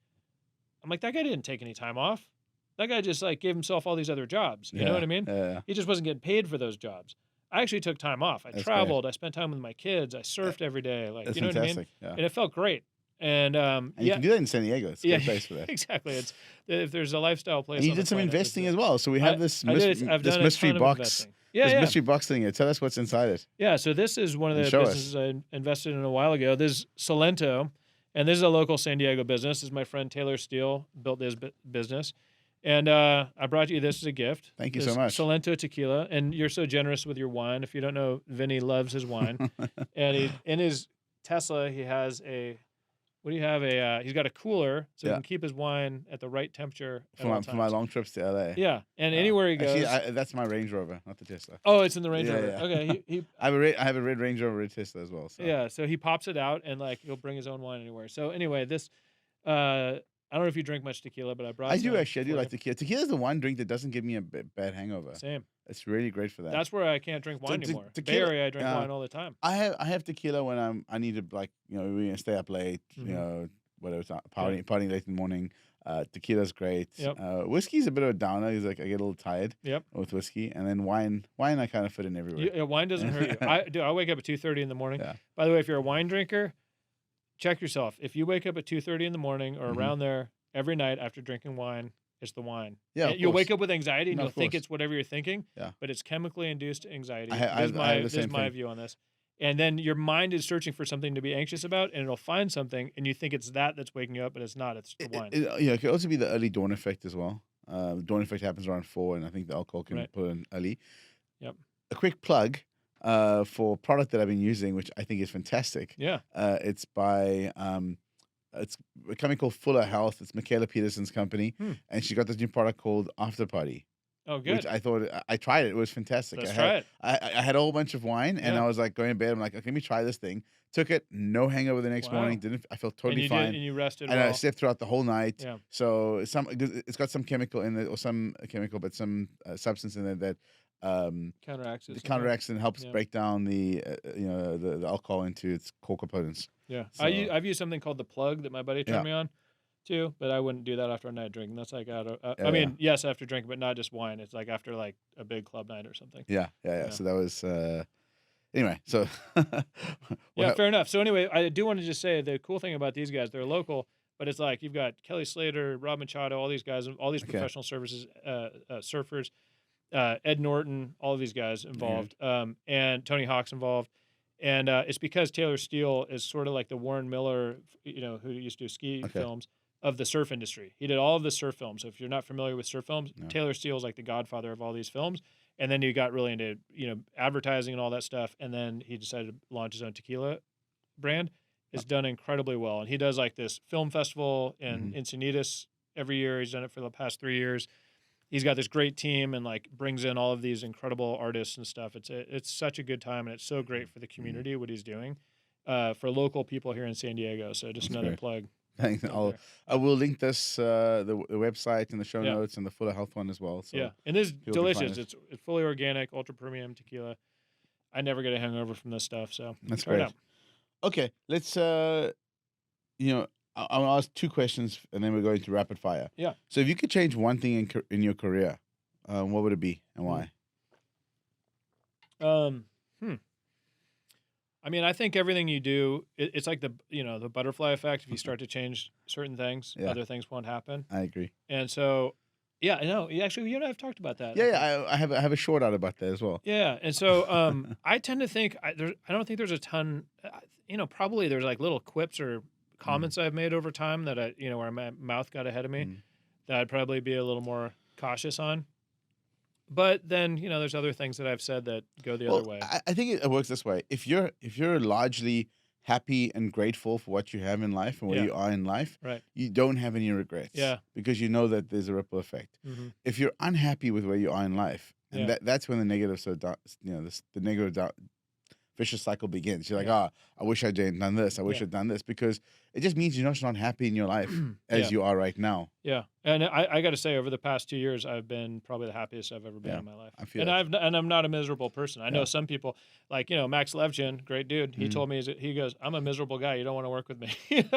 I'm like, that guy didn't take any time off. That guy just like gave himself all these other jobs. You know what I mean? Yeah. He just wasn't getting paid for those jobs. I actually took time off. I That's traveled. Great. I spent time with my kids. I surfed every day. Like, That's you know fantastic. what I mean? Yeah. And it felt great. And you can do that in San Diego. It's a good place for that. Exactly. It's if there's a lifestyle place. And you did some investing as well. So we have this mystery box. Yeah, this mystery box thing. Tell us what's inside it. Yeah, so this is one of the businesses I invested in a while ago. This is Salento, and this is a local San Diego business. This is my friend Taylor Steele built this business. And I brought you this as a gift. Thank you so much. Salento tequila, and you're so generous with your wine. If you don't know, Vinny loves his wine. And in his Tesla, he has he's got a cooler so he can keep his wine at the right temperature for my long trips to LA. Yeah, and anywhere he goes. Actually, that's my Range Rover, not the Tesla. Oh, it's in the Range Rover. Yeah. Okay, I have a red Range Rover, red Tesla as well. So. Yeah, so he pops it out and like he'll bring his own wine anywhere. So anyway, this I don't know if you drink much tequila, but I brought. I do like tequila. Tequila is the one drink that doesn't give me a bad hangover. Same. It's really great for that. That's where I can't drink wine anymore. Bay Area, I drink wine all the time. I have tequila when I need to we're gonna stay up late. Whatever, partying late in the morning. Tequila's great. Yep. Whiskey's a bit of a downer. He's like I get a little tired. Yep. With whiskey, and then wine I kind of fit in everywhere. Wine doesn't hurt you. I wake up at 2:30 in the morning. Yeah. By the way, if you're a wine drinker, check yourself. If you wake up at 2:30 in the morning or around there every night after drinking wine, it's the wine. Yeah, you'll wake up with anxiety and No, you'll think it's whatever you're thinking. Yeah. But it's chemically induced anxiety. I This is my view on this. And then your mind is searching for something to be anxious about, and it'll find something, and you think it's that's waking you up, but it's not. It's the wine. It could also be the early dawn effect as well. The dawn effect happens around 4, and I think the alcohol can put in early. Yep. A quick plug for a product that I've been using, which I think is fantastic. Yeah. It's by it's a company called Fuller Health. It's Michaela Peterson's company, and she got this new product called After Party. Oh, good. Which I thought I tried it. It was fantastic. Try it. I had a whole bunch of wine, and I was like going to bed. I'm like, okay, let me try this thing. Took it, no hangover the next morning. I felt totally fine. And you rested and well. I slept throughout the whole night. Yeah. So it's got some chemical in it, or some substance in it that counteracts and helps break down the alcohol into its core components. Yeah, so, I've used something called the Plug that my buddy turned me on too, but I wouldn't do that after a night drinking. That's like I mean, yes, after drinking, but not just wine. It's like after like a big club night or something. Yeah. So that was anyway. So fair enough. So anyway, I do want to just say the cool thing about these guys, they're local, but it's like you've got Kelly Slater, Rob Machado, all these guys, all these professional services surfers, Ed Norton, all of these guys involved, and Tony Hawk's involved. And it's because Taylor Steele is sort of like the Warren Miller, who used to do ski films, of the surf industry. He did all of the surf films. So if you're not familiar with surf films, Taylor Steele is like the godfather of all these films. And then he got really into, advertising and all that stuff. And then he decided to launch his own tequila brand. It's done incredibly well. And he does like this film festival in Encinitas every year. He's done it for the past 3 years. he's got this great team and like brings in all of these incredible artists and stuff. It's such a good time, and it's so great for the community what he's doing for local people here in San Diego. So just That's another great. plug. Thanks. Right I will link this the website in the show Yeah. notes and the Fuller Health one as well. So yeah, and this is people can find delicious. it. It's fully organic, ultra premium tequila. I never get a hangover from this stuff. So That's try it great. out. Okay, let's I'll ask 2 questions and then we're going to rapid fire. Yeah. So if you could change one thing in your career, what would it be and why? I mean, I think everything you do, it's like the butterfly effect. If you start to change certain things, Yeah. other things won't happen. I agree. And so, yeah, I know. Actually, you and I have talked about that. Yeah, I have a short out about that as well. Yeah, and so I tend to think I don't think there's a ton. Probably there's like little quips or comments I've made over time that where my mouth got ahead of me that I'd probably be a little more cautious on. But then there's other things that I've said that go the other way. I think it works this way. If you're largely happy and grateful for what you have in life and where you are in life, Right. you don't have any regrets. Yeah. Because you know that there's a ripple effect. Mhm. If you're unhappy with where you are in life, and Yeah. that's when the negative the negative vicious cycle begins. You're like, I wish I'd done this. I wish I'd done this, because it just means you're just not happy in your life as you are right now. Yeah, and I got to say, over the past 2 years, I've been probably the happiest I've ever been Yeah, in my life. I feel and it. I'm not a miserable person. I know some people, like Max Levchin, great dude. He told me he goes, "I'm a miserable guy. You don't want to work with me." And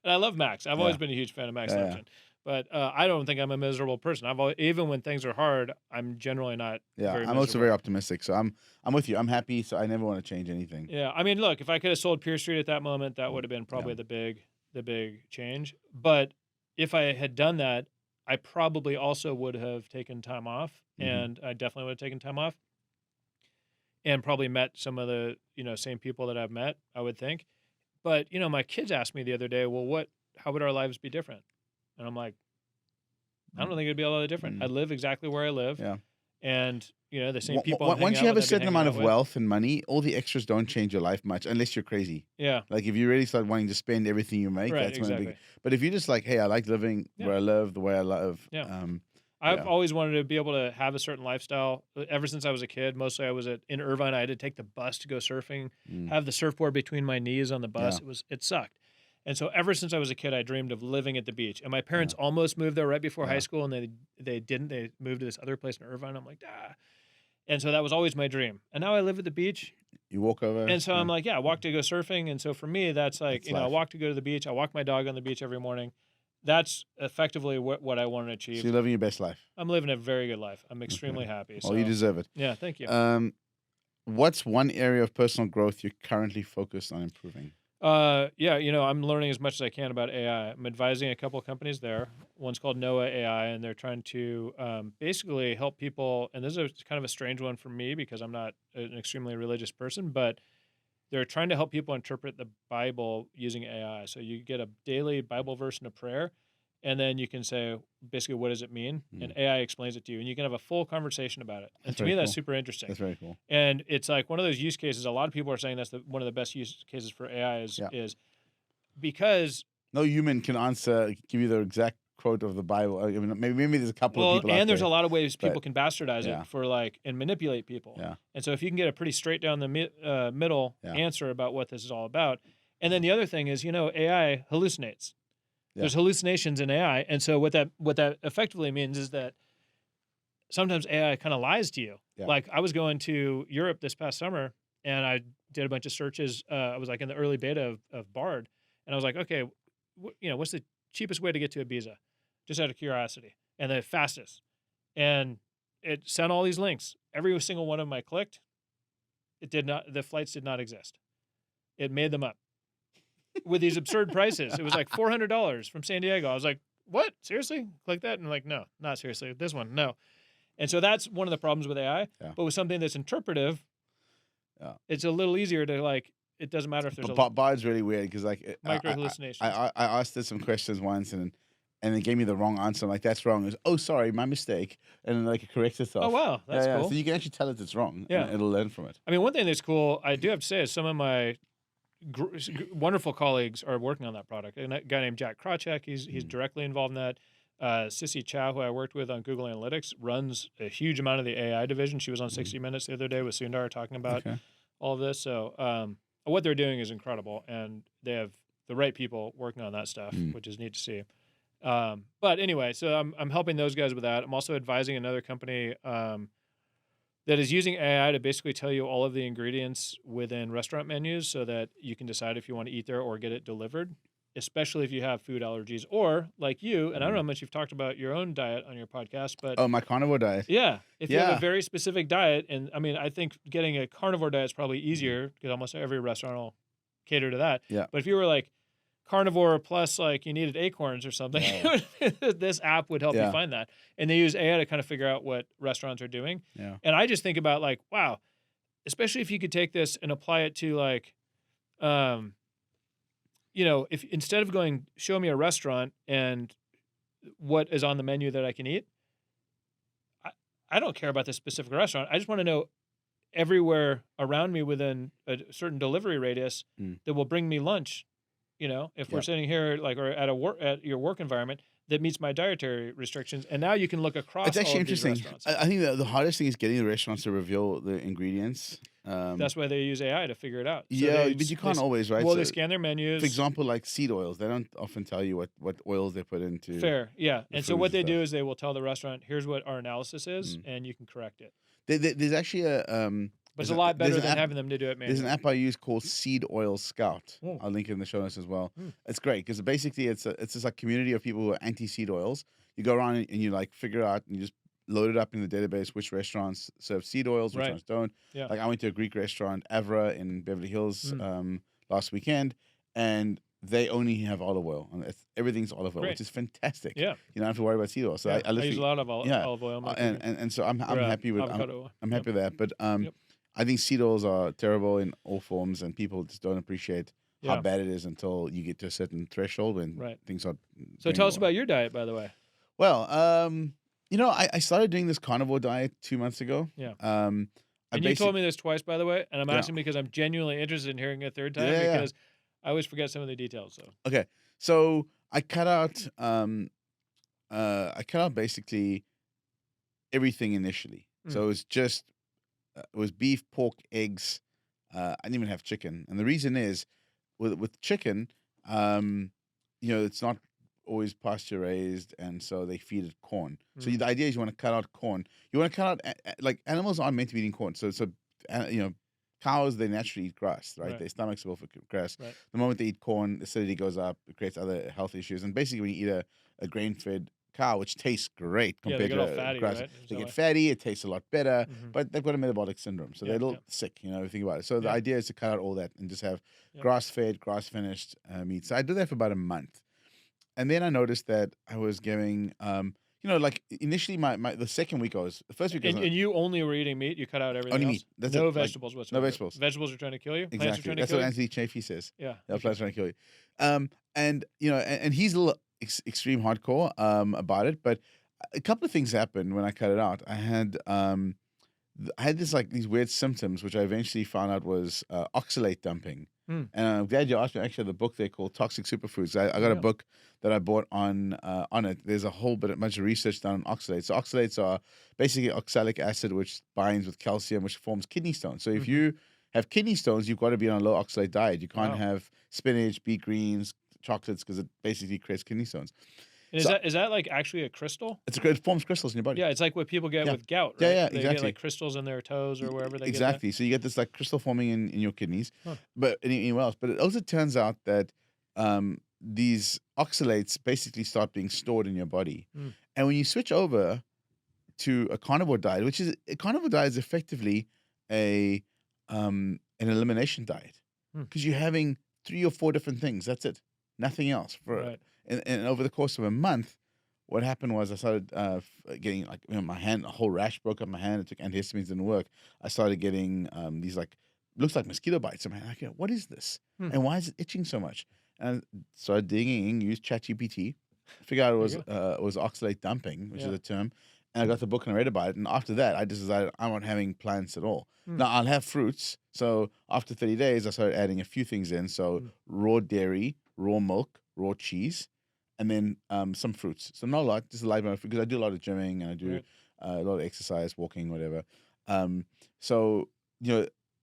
I love Max. I've always been a huge fan of Max Levchin. But I don't think I'm a miserable person. Even when things are hard, I'm generally not. Yeah, very I'm also miserable. very optimistic. So I'm with you. I'm happy. So I never want to change anything. Yeah, I mean, look, if I could have sold PeerStreet at that moment, that would have been probably the big change. But if I had done that, I probably also would have taken time off, and I definitely would have taken time off, and probably met some of the same people that I've met, I would think. But my kids asked me the other day, well, how would our lives be different? And I'm like, I don't think it'd be all that different. I'd live exactly where I live. Yeah. And the same people. Once you have a certain amount of wealth and money, all the extras don't change your life much, unless you're crazy. Yeah. Like if you really start wanting to spend everything you make, Right, that's when exactly. But if you're just like, hey, I like living where I live, the way I live. Yeah. I've always wanted to be able to have a certain lifestyle. Ever since I was a kid, mostly I was in Irvine. I had to take the bus to go surfing, have the surfboard between my knees on the bus. Yeah. It sucked. And so ever since I was a kid, I dreamed of living at the beach. And my parents almost moved there right before high school, and they didn't. They moved to this other place in Irvine. I'm like, ah. And so that was always my dream. And now I live at the beach. You walk over. And so I'm like, I walk to go surfing. And so for me, that's like, That's I life. walk to go to the beach. I walk my dog on the beach every morning. That's effectively what I want to achieve. So you're living your best life. I'm living a very good life. I'm extremely happy. So Well, you deserve it. yeah, thank you. What's one area of personal growth you're currently focused on improving? I'm learning as much as I can about AI. I'm advising a couple of companies there. One's called Noah AI, and they're trying to basically help people. And this is kind of a strange one for me because I'm not an extremely religious person, but they're trying to help people interpret the Bible using AI. So you get a daily Bible verse and a prayer, and then you can say, basically, what does it mean? And AI explains it to you, and you can have a full conversation about it. And That's to me, very that's cool. super interesting. That's very cool. And it's like one of those use cases. A lot of people are saying that's one of the best use cases for AI is because No human can give you the exact quote of the Bible. I mean, maybe there's a couple of people out and there's there. a lot of ways people but- can bastardize yeah. it for and manipulate people. Yeah. And so if you can get a pretty straight down the middle answer about what this is all about, and then the other thing is AI hallucinates. Yeah. There's hallucinations in AI, and so what that effectively means is that sometimes AI kind of lies to you. Yeah. Like I was going to Europe this past summer, and I did a bunch of searches. I was like in the early beta of Bard, and I was like, okay, what's the cheapest way to get to Ibiza, just out of curiosity, and the fastest. And it sent all these links. Every single one of them I clicked, the flights did not exist. It made them up with these absurd prices. It was like $400 from San Diego. I was like, what? Seriously? Click that? And I'm like, no, not seriously. This one, no. And so that's one of the problems with AI. Yeah. But with something that's interpretive, it's a little easier to it doesn't matter if there's But Bard's really weird because micro hallucinations. I asked it some questions once and it gave me the wrong answer. I'm like, that's wrong. It was, oh, sorry, my mistake. And then it corrects itself. Oh, wow. That's cool. So you can actually tell it it's wrong. Yeah. And it'll learn from it. I mean, one thing that's cool, I do have to say, is some of my wonderful colleagues are working on that product. A guy named Jack Krawcheck, he's directly involved in that. Sissy Chow, who I worked with on Google Analytics, runs a huge amount of the AI division. She was on 60 Minutes the other day with Sundar talking about Okay. all of this. So what they're doing is incredible, and they have the right people working on that stuff, which is neat to see. But anyway, so I'm helping those guys with that. I'm also advising another company that is using AI to basically tell you all of the ingredients within restaurant menus so that you can decide if you want to eat there or get it delivered, especially if you have food allergies or like you. And I don't know how much you've talked about your own diet on your podcast, but Oh, my carnivore diet. yeah, if you have Yeah. a very specific diet, and I mean, I think getting a carnivore diet is probably easier because almost every restaurant will cater to that. Yeah. But if you were like carnivore plus like you needed acorns or something, this app would help you Yeah. find that. And they use AI to kind of figure out what restaurants are doing. Yeah. And I just think about like, wow, especially if you could take this and apply it to like, if instead of going, show me a restaurant and what is on the menu that I can eat, I don't care about the specific restaurant. I just want to know everywhere around me within a certain delivery radius that will bring me lunch. If we're sitting here like or at your work environment that meets my dietary restrictions, and now you can look across. It's actually all of these interesting. restaurants. I think the hardest thing is getting the restaurants to reveal the ingredients. That's why they use AI to figure it out. So yeah, but you can't always, right? Well, So, they scan their menus. for example, like seed oils, they don't often tell you what oils they put into. Fair, yeah. the And so foods what and they do stuff. is they will tell the restaurant, "Here's what our analysis is," and you can correct it. There's actually a But it's there's a lot better there's than an app- having them to do it There's manually. an app I use called Seed Oil Scout. Mm. I'll link it in the show notes as well. Mm. It's great because basically it's this like community of people who are anti seed oils. You go around and you like figure out and you just load it up in the database which restaurants serve seed oils, which Right. ones don't. Yeah. Like I went to a Greek restaurant, Avra in Beverly Hills, last weekend, and they only have olive oil, and everything's olive oil, Great. which is fantastic. Yeah. You don't have to worry about seed oil. So Yeah, I literally use a lot of yeah. olive oil. in my and, cooking. and so I'm Or, happy with avocado oil. I'm happy with that. But Yep. I think seed oils are terrible in all forms, and people just don't appreciate how Yeah. bad it is until you get to a certain threshold when Right. things are. So going tell us wrong. about your diet, by the way. Well, I started doing this carnivore diet 2 months ago. Yeah. I And you told me this twice, by the way, and I'm Yeah. asking because I'm genuinely interested in hearing it a third time Yeah, yeah. because I always forget some of the details. So Okay, so I cut out basically everything initially. So it was just it was beef, pork, eggs. I didn't even have chicken, and the reason is with chicken, it's not always pasture raised, and so they feed it corn. So the idea is you want to cut out corn. You want to cut out like animals aren't meant to be eating corn. So cows, they naturally eat grass, right? Right. Their stomachs are full for grass. Right. The moment they eat corn, acidity goes up. It creates other health issues. And basically, when you eat a grain-fed cow, which tastes great Yeah, compared they get to all fatty, grass, right? they So get fatty. It tastes a lot better, Mhm. but they've got a metabolic syndrome, so Yeah, they're a little yeah. sick. If you think about it. So the Yeah. idea is to cut out all that and just have Yeah. grass-fed, grass-finished meat. So I did that for about a month, and then I noticed that I was getting, like initially the second week the first week I was And you only were eating meat. You cut out everything Only else. meat. That's no it, like, vegetables whatsoever. vegetables. Vegetables are trying to kill you. Plants are exactly trying to that's kill what you. Anthony Chafee says. Yeah. Yeah, plants trying to kill you. And he's a little extreme hardcore about it, but a couple of things happened when I cut it out. I had these weird symptoms, which I eventually found out was oxalate dumping. Mm. And I'm glad you asked me. Actually, the book there called Toxic Superfoods. I got a Yeah. book that I bought on it. There's a whole bunch of research done on oxalates. So oxalates are basically oxalic acid, which binds with calcium, which forms kidney stones. So if Mhm. you have kidney stones, you've got to be on a low oxalate diet. You can't Wow. have spinach, beet greens, chocolates, because it basically creates kidney stones. And So- is that like actually a crystal? It forms crystals in your body. Yeah, it's like what people get Yeah. with gout, right? Yeah, yeah, They get exactly. like crystals in their toes or wherever they Exactly. So you get this like crystal forming in your kidneys, Huh. but anywhere else. But it also turns out that these oxalates basically start being stored in your body. Mm. And when you switch over to a carnivore diet, a carnivore diet is effectively an elimination diet Hmm. because you're having 3 or 4 different things. That's it. Nothing else. Right. And over the course of a month, what happened was I started getting my hand, a whole rash broke up my hand. It took antihistamines, didn't work. I started getting these looks like mosquito bites. I'm like, what is this? Hmm. And why is it itching so much? And I started digging, used ChatGPT, figured out it was oxalate dumping, which Yeah. is a term. And I got the book and I read about it. And after that, I just decided I'm not having plants at all. Hmm. Now I'll have fruits. So after 30 days, I started adding a few things in. So raw dairy, raw milk, raw cheese. and then some fruits. So not a lot, just a light amount of fruit because I do a lot of gymming and I do Right. a lot of exercise, walking, whatever. So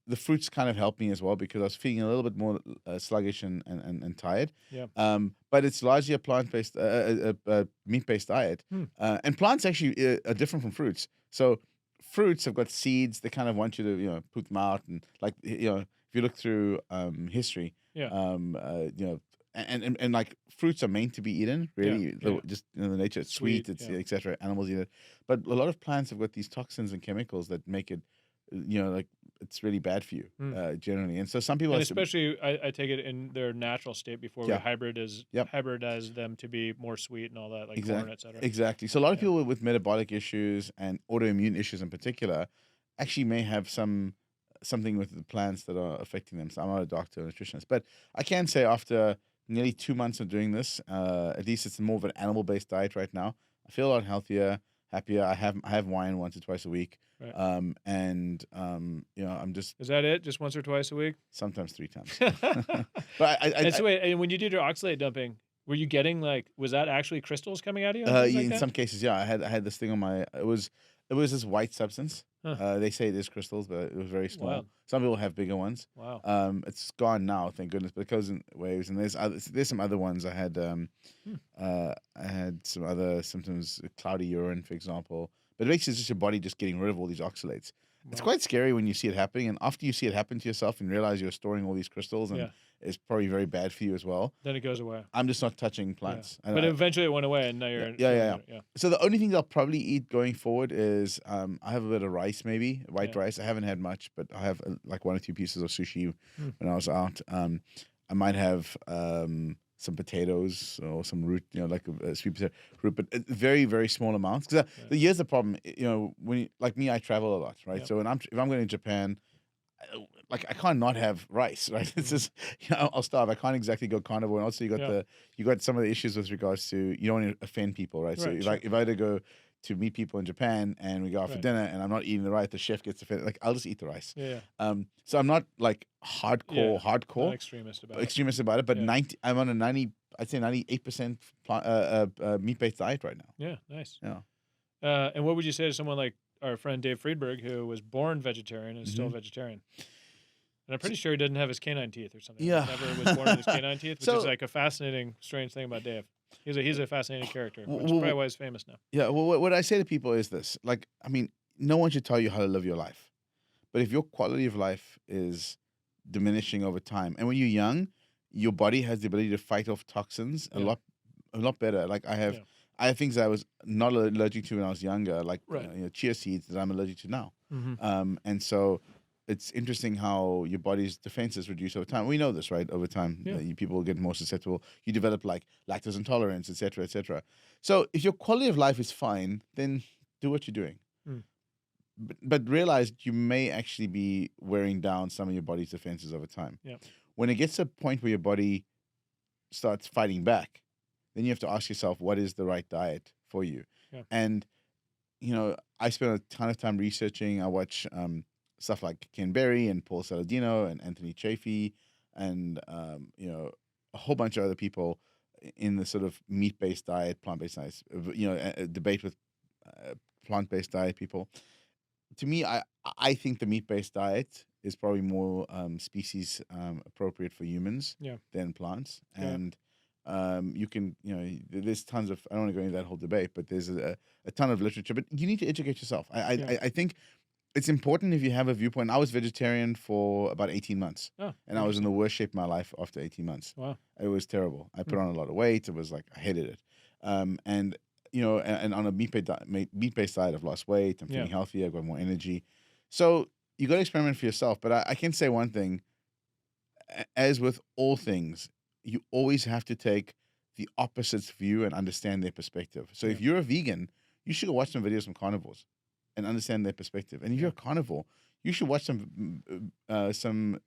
the fruits kind of helped me as well because I was feeling a little bit more sluggish and tired. Yeah. But it's largely a plant-based, meat-based diet. And plants actually are different from fruits. So fruits have got seeds. They kind of want you to, poop them out. And like, if you look through history, Yeah. And like fruits are meant to be eaten, really. Yeah. Just the nature, it's sweet, Sweet, it's yeah. etc. Animals eat it. But a lot of plants have got these toxins and chemicals that make it, like it's really bad for you, generally. And so some people, And especially, I take it in their natural state before we Yeah. hybridize them to be more sweet and all that, like corn, et cetera. Exactly. So a lot of people with metabolic issues and autoimmune issues in particular actually may have something with the plants that are affecting them. So I'm not a doctor or nutritionist, but I can say after nearly 2 months of doing this, at least it's more of an animal-based diet right now. I feel a lot healthier, happier. I have wine once or twice a week. Right. I'm just Is that it? Just once or twice a week? sometimes 3 times. But And so wait, and when you did your oxalate dumping, were you getting was that actually crystals coming out of you? and things like in that? some cases, yeah, I had this thing on my. It was this white substance. Huh. They say it is crystals, but it was very small. Wow. Some people have bigger ones. Wow. It's gone now, thank goodness, but it goes in waves. And there's some other ones. I had some other symptoms, cloudy urine, for example. But basically, it's just your body just getting rid of all these oxalates. It's Wow. quite scary when you see it happening, and after you see it happen to yourself and realize you're storing all these crystals, and Yeah. it's probably very bad for you as well. Then it goes away. I'm just not touching Yeah. plants. But eventually it went away, and now you're Yeah. yeah. So the only thing I'll probably eat going forward is I have a bit of rice, maybe white Yeah. rice. I haven't had much, but I have like 1 or 2 pieces of sushi Hmm. when I was out. I might have some potatoes or some root, like a sweet potato root, but very very small amounts. Because here's the problem, when like me, I travel a lot, right? Yep. So if I'm going to Japan, I can't not have rice, right? It's just I'll starve. I can't exactly go carnivore. And also you got some of the issues with regards to you don't want to offend people, right? So Right, if I had to go to meet people in Japan and we go out for Right. dinner and I'm not eating the rice, the chef gets offended. Like I'll just eat the rice. Yeah. So I'm not like hardcore Not extremist about it. extremist about it, but Yeah. I'm on I'd say 98% meat-based diet right now. Yeah, nice. Yeah. And what would you say to someone like our friend Dave Friedberg, who was born vegetarian and is still Mhm. vegetarian? And I'm pretty sure he doesn't have his canine teeth or something. Yeah. He never was born with his canine teeth, which So- is like a fascinating, strange thing about Dave. He's a fascinating character, which is Well, probably why he's famous now. Yeah, well, what I say to people is this: like, I mean, no one should tell you how to live your life, but if your quality of life is diminishing over time, and when you're young, your body has the ability to fight off toxins Yeah. a lot better. Like I have, Yeah. I have things that I was not allergic to when I was younger, like Right. chia seeds that I'm allergic to now. Mm-hmm. And so it's interesting how your body's defenses reduce over time. We know this, right? Over time, Yeah. People get more susceptible. You develop like lactose intolerance, et cetera, et cetera. So if your quality of life is fine, then do what you're doing. Mm. But realize you may actually be wearing down some of your body's defenses over time. Yeah. When it gets to a point where your body starts fighting back, then you have to ask yourself, what is the right diet for you? Yeah. And, I spent a ton of time researching. I watch stuff like Ken Berry and Paul Saladino and Anthony Chafee and, a whole bunch of other people in the sort of meat-based diet, plant-based diets, a debate with plant-based diet people. To me, I think the meat-based diet is probably more species appropriate for humans Yeah. than plants. Yeah. And you can, there's tons of, I don't want to go into that whole debate, but there's a ton of literature, but you need to educate yourself. I think it's important if you have a viewpoint. I was vegetarian for about 18 months Oh, and I was in the worst shape of my life after 18 months. Wow. It was terrible. I put on a lot of weight. It was like, I hated it. And on a meat-based diet, I've lost weight. I'm feeling Yeah. healthier. I've got more energy. So you got to experiment for yourself. But I can say one thing, as with all things, you always have to take the opposite's view and understand their perspective. So if Yeah. you're a vegan, you should go watch some videos from carnivores and understand their perspective. And if you're a carnivore, you should watch some videos from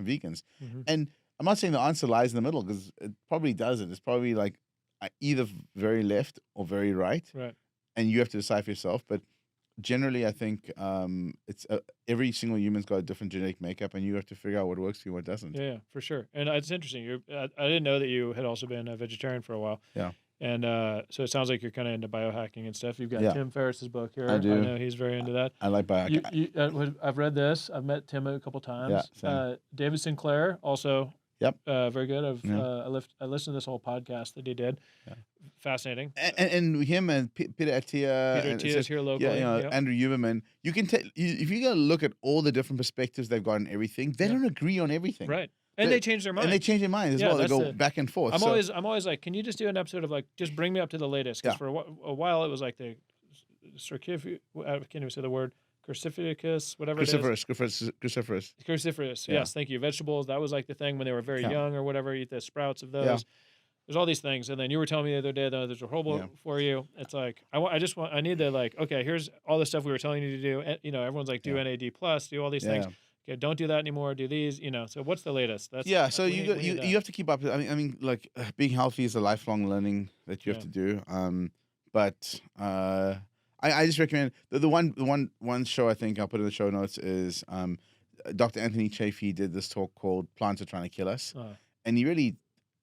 vegans. Mhm. And I'm not saying the answer lies in the middle because it probably doesn't. It's probably like either very left or very right, Right. and you have to decide for yourself. But generally, I think it's every single human's got a different genetic makeup, and you have to figure out what works for you and what doesn't. Yeah, for sure. And it's interesting. I didn't know that you had also been a vegetarian for a while. Yeah. And so it sounds like you're kind of into biohacking and stuff. You've got Yeah. Tim Ferriss's book here. I do. I know he's very into that. I like biohacking. I've read this. I've met Tim a couple times. same. David Sinclair also. Yep. Very good. Yeah. I listened to this whole podcast that he did. Yeah. Fascinating. And him and Peter Attia. Peter Attia is here locally. Yep. Andrew Huberman. You can if you go look at all the different perspectives they've got on everything, they don't agree on everything. Right. And they change their mind. And they change their mind as well. They go back and forth. I'm always like, can you just do an episode of like, just bring me up to the latest? Because for a while it was like the I can't even say the word, cruciferous, whatever it is. Cruciferous. Yeah. Yes, thank you. Vegetables. That was like the thing when they were very young or whatever. Eat the sprouts of those. Yeah. There's all these things, and then you were telling me the other day that those are horrible for you. It's like I need to like, okay, here's all the stuff we were telling you to do. And, everyone's like, do NAD plus, do all these things. Okay, don't do that anymore. Do these, So what's the latest? So you have to keep up. I mean, like being healthy is a lifelong learning that you have to do. But I just recommend the one show I think I'll put in the show notes is Dr. Anthony Chafee did this talk called "Plants Are Trying to Kill Us," and he really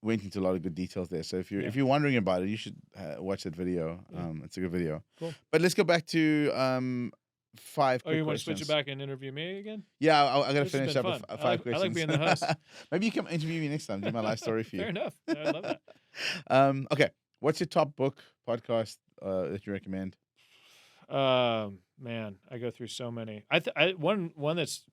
went into a lot of good details there. So if you're wondering about it, you should watch that video. It's a good video. Cool. But let's go back to 5 quick you want questions. to switch it back and interview me again? Yeah, I got to finish up fun. with 5 questions. I like being the host. Maybe you can interview me next time. Do my life story for you. Fair enough. I love that. Okay. What's your top book, podcast that you recommend? Man, I go through so many. One that's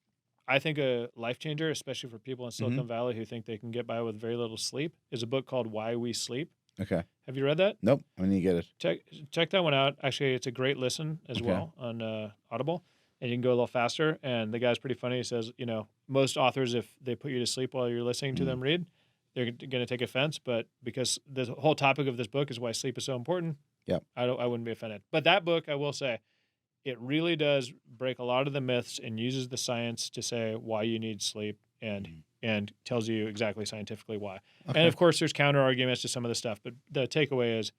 I think a life changer, especially for people in Silicon Valley who think they can get by with very little sleep, is a book called Why We Sleep. Okay. Have you read that? Nope. I need to get it. Check that one out. Actually, it's a great listen as well on Audible, and you can go a little faster. And the guy's pretty funny. He says, most authors, if they put you to sleep while you're listening to them read, they're going to take offense. But because the whole topic of this book is why sleep is so important, I wouldn't be offended. But that book, I will say, it really does break a lot of the myths and uses the science to say why you need sleep and tells you exactly scientifically why. Okay. And of course, there's counter arguments to some of the stuff, but the takeaway is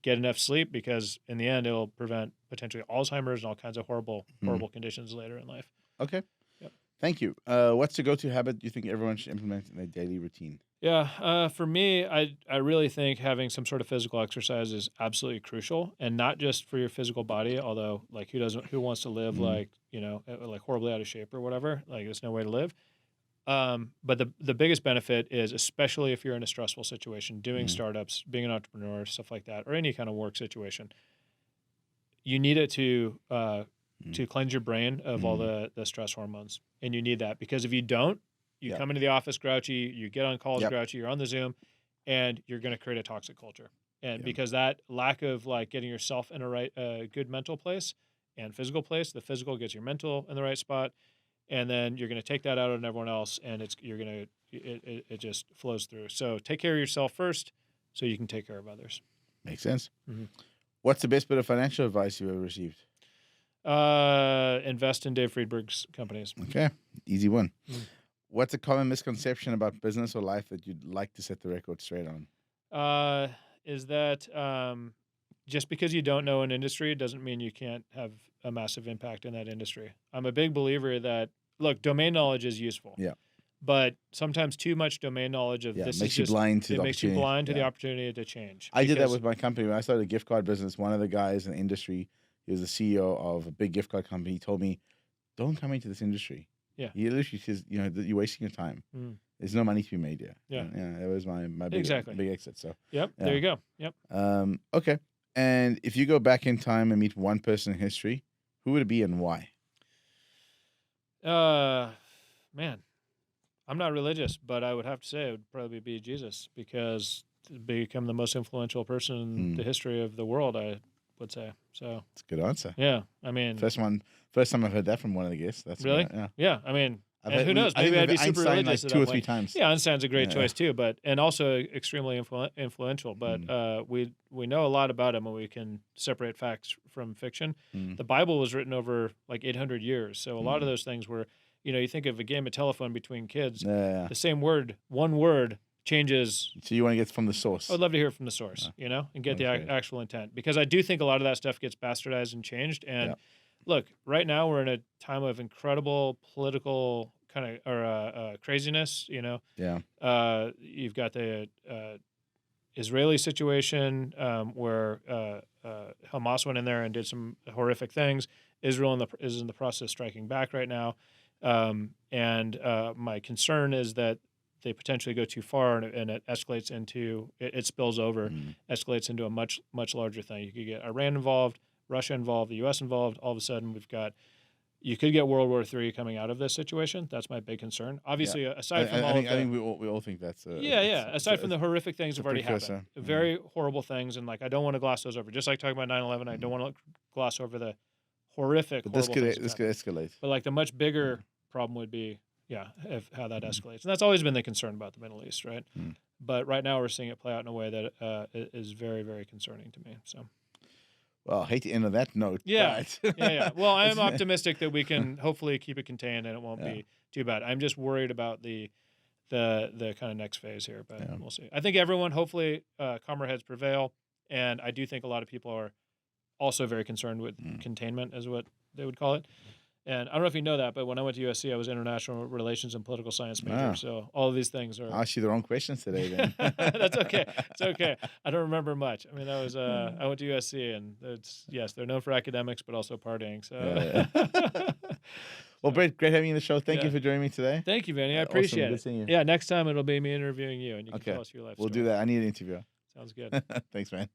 get enough sleep because in the end, it'll prevent potentially Alzheimer's and all kinds of horrible conditions later in life. Okay. Yep. Thank you. What's the go-to habit you think everyone should implement in their daily routine? Yeah, for me, I really think having some sort of physical exercise is absolutely crucial, and not just for your physical body. Although, like, who wants to live like horribly out of shape or whatever? Like, there's no way to live. But the biggest benefit is, especially if you're in a stressful situation, doing startups, being an entrepreneur, stuff like that, or any kind of work situation, you need it to cleanse your brain of all the stress hormones, and you need that because if you don't. You come into the office grouchy, you get on calls grouchy, you're on the Zoom, and you're going to create a toxic culture. And because that lack of like getting yourself in a good mental place and physical place, the physical gets your mental in the right spot, and then you're going to take that out on everyone else, and it just flows through. So take care of yourself first, so you can take care of others. Makes sense. What's the best bit of financial advice you've ever received? Invest in Dave Friedberg's companies. Okay, easy one. What's a common misconception about business or life that you'd like to set the record straight on? Is that just because you don't know an industry doesn't mean you can't have a massive impact in that industry. I'm a big believer that, look, domain knowledge is useful. Yeah. But sometimes too much domain knowledge of this makes you blind to the makes you blind to the opportunity to change. I did that with my company. When I started a gift card business, one of the guys in the industry, he was the CEO of a big gift card company, he told me, don't come into this industry. Yeah, he literally says, you're wasting your time. There's no money to be made here. Yeah, that was my big exit. So there you go. Yep. Okay. And if you go back in time and meet one person in history, who would it be and why? Man, I'm not religious, but I would have to say it would probably be Jesus because to become the most influential person in the history of the world, I would say. So it's a good answer. Yeah, I mean, first time I've heard that from one of the guests. That's really, yeah. I mean, and who knows? Maybe I'd be super religious like 2 or 3 times. Yeah, Einstein's a great choice too, and also extremely influential. But we know a lot about him, and we can separate facts from fiction. The Bible was written over like 800 years, so a lot of those things were, you think of a game of telephone between kids, the same word, one word changes. So you want to get from the source? I'd love to hear it from the source, and get the actual intent, because I do think a lot of that stuff gets bastardized and changed. And look, right now we're in a time of incredible political kind of craziness. You've got the Israeli situation where Hamas went in there and did some horrific things. Israel is in the process of striking back right now. And my concern is that they potentially go too far and it escalates into, it spills over, escalates into a much, much larger thing. You could get Iran involved, Russia involved, the U.S. involved. All of a sudden, you could get World War III coming out of this situation. That's my big concern. Obviously, aside from I think we all think that's aside from the horrific things that have already happened, very horrible things, and like I don't want to gloss those over. Just like talking about 9/11, I don't want to gloss over the horrible this could things. escalate. But like the much bigger problem would be, how that escalates, and that's always been the concern about the Middle East, right? But right now we're seeing it play out in a way that is very, very concerning to me. So. Well, I hate to end on that note. Yeah, but Well, I am optimistic that we can hopefully keep it contained and it won't be too bad. I'm just worried about the kind of next phase here, but we'll see. I think everyone, hopefully, calmer heads prevail, and I do think a lot of people are also very concerned with containment, is what they would call it. And I don't know if you know that, but when I went to USC, I was international relations and political science major. Wow. So all of these things are. I asked you the wrong questions today. Then That's okay. It's okay. I don't remember much. I mean, I went to USC, and they're known for academics, but also partying. So. Well, Brett, great having you on the show. Thank you for joining me today. Thank you, Vanny. I appreciate Good it. seeing you. Yeah, next time it'll be me interviewing you, and you can tell us your life We'll story. do that. I need an interview. Sounds good. Thanks, man.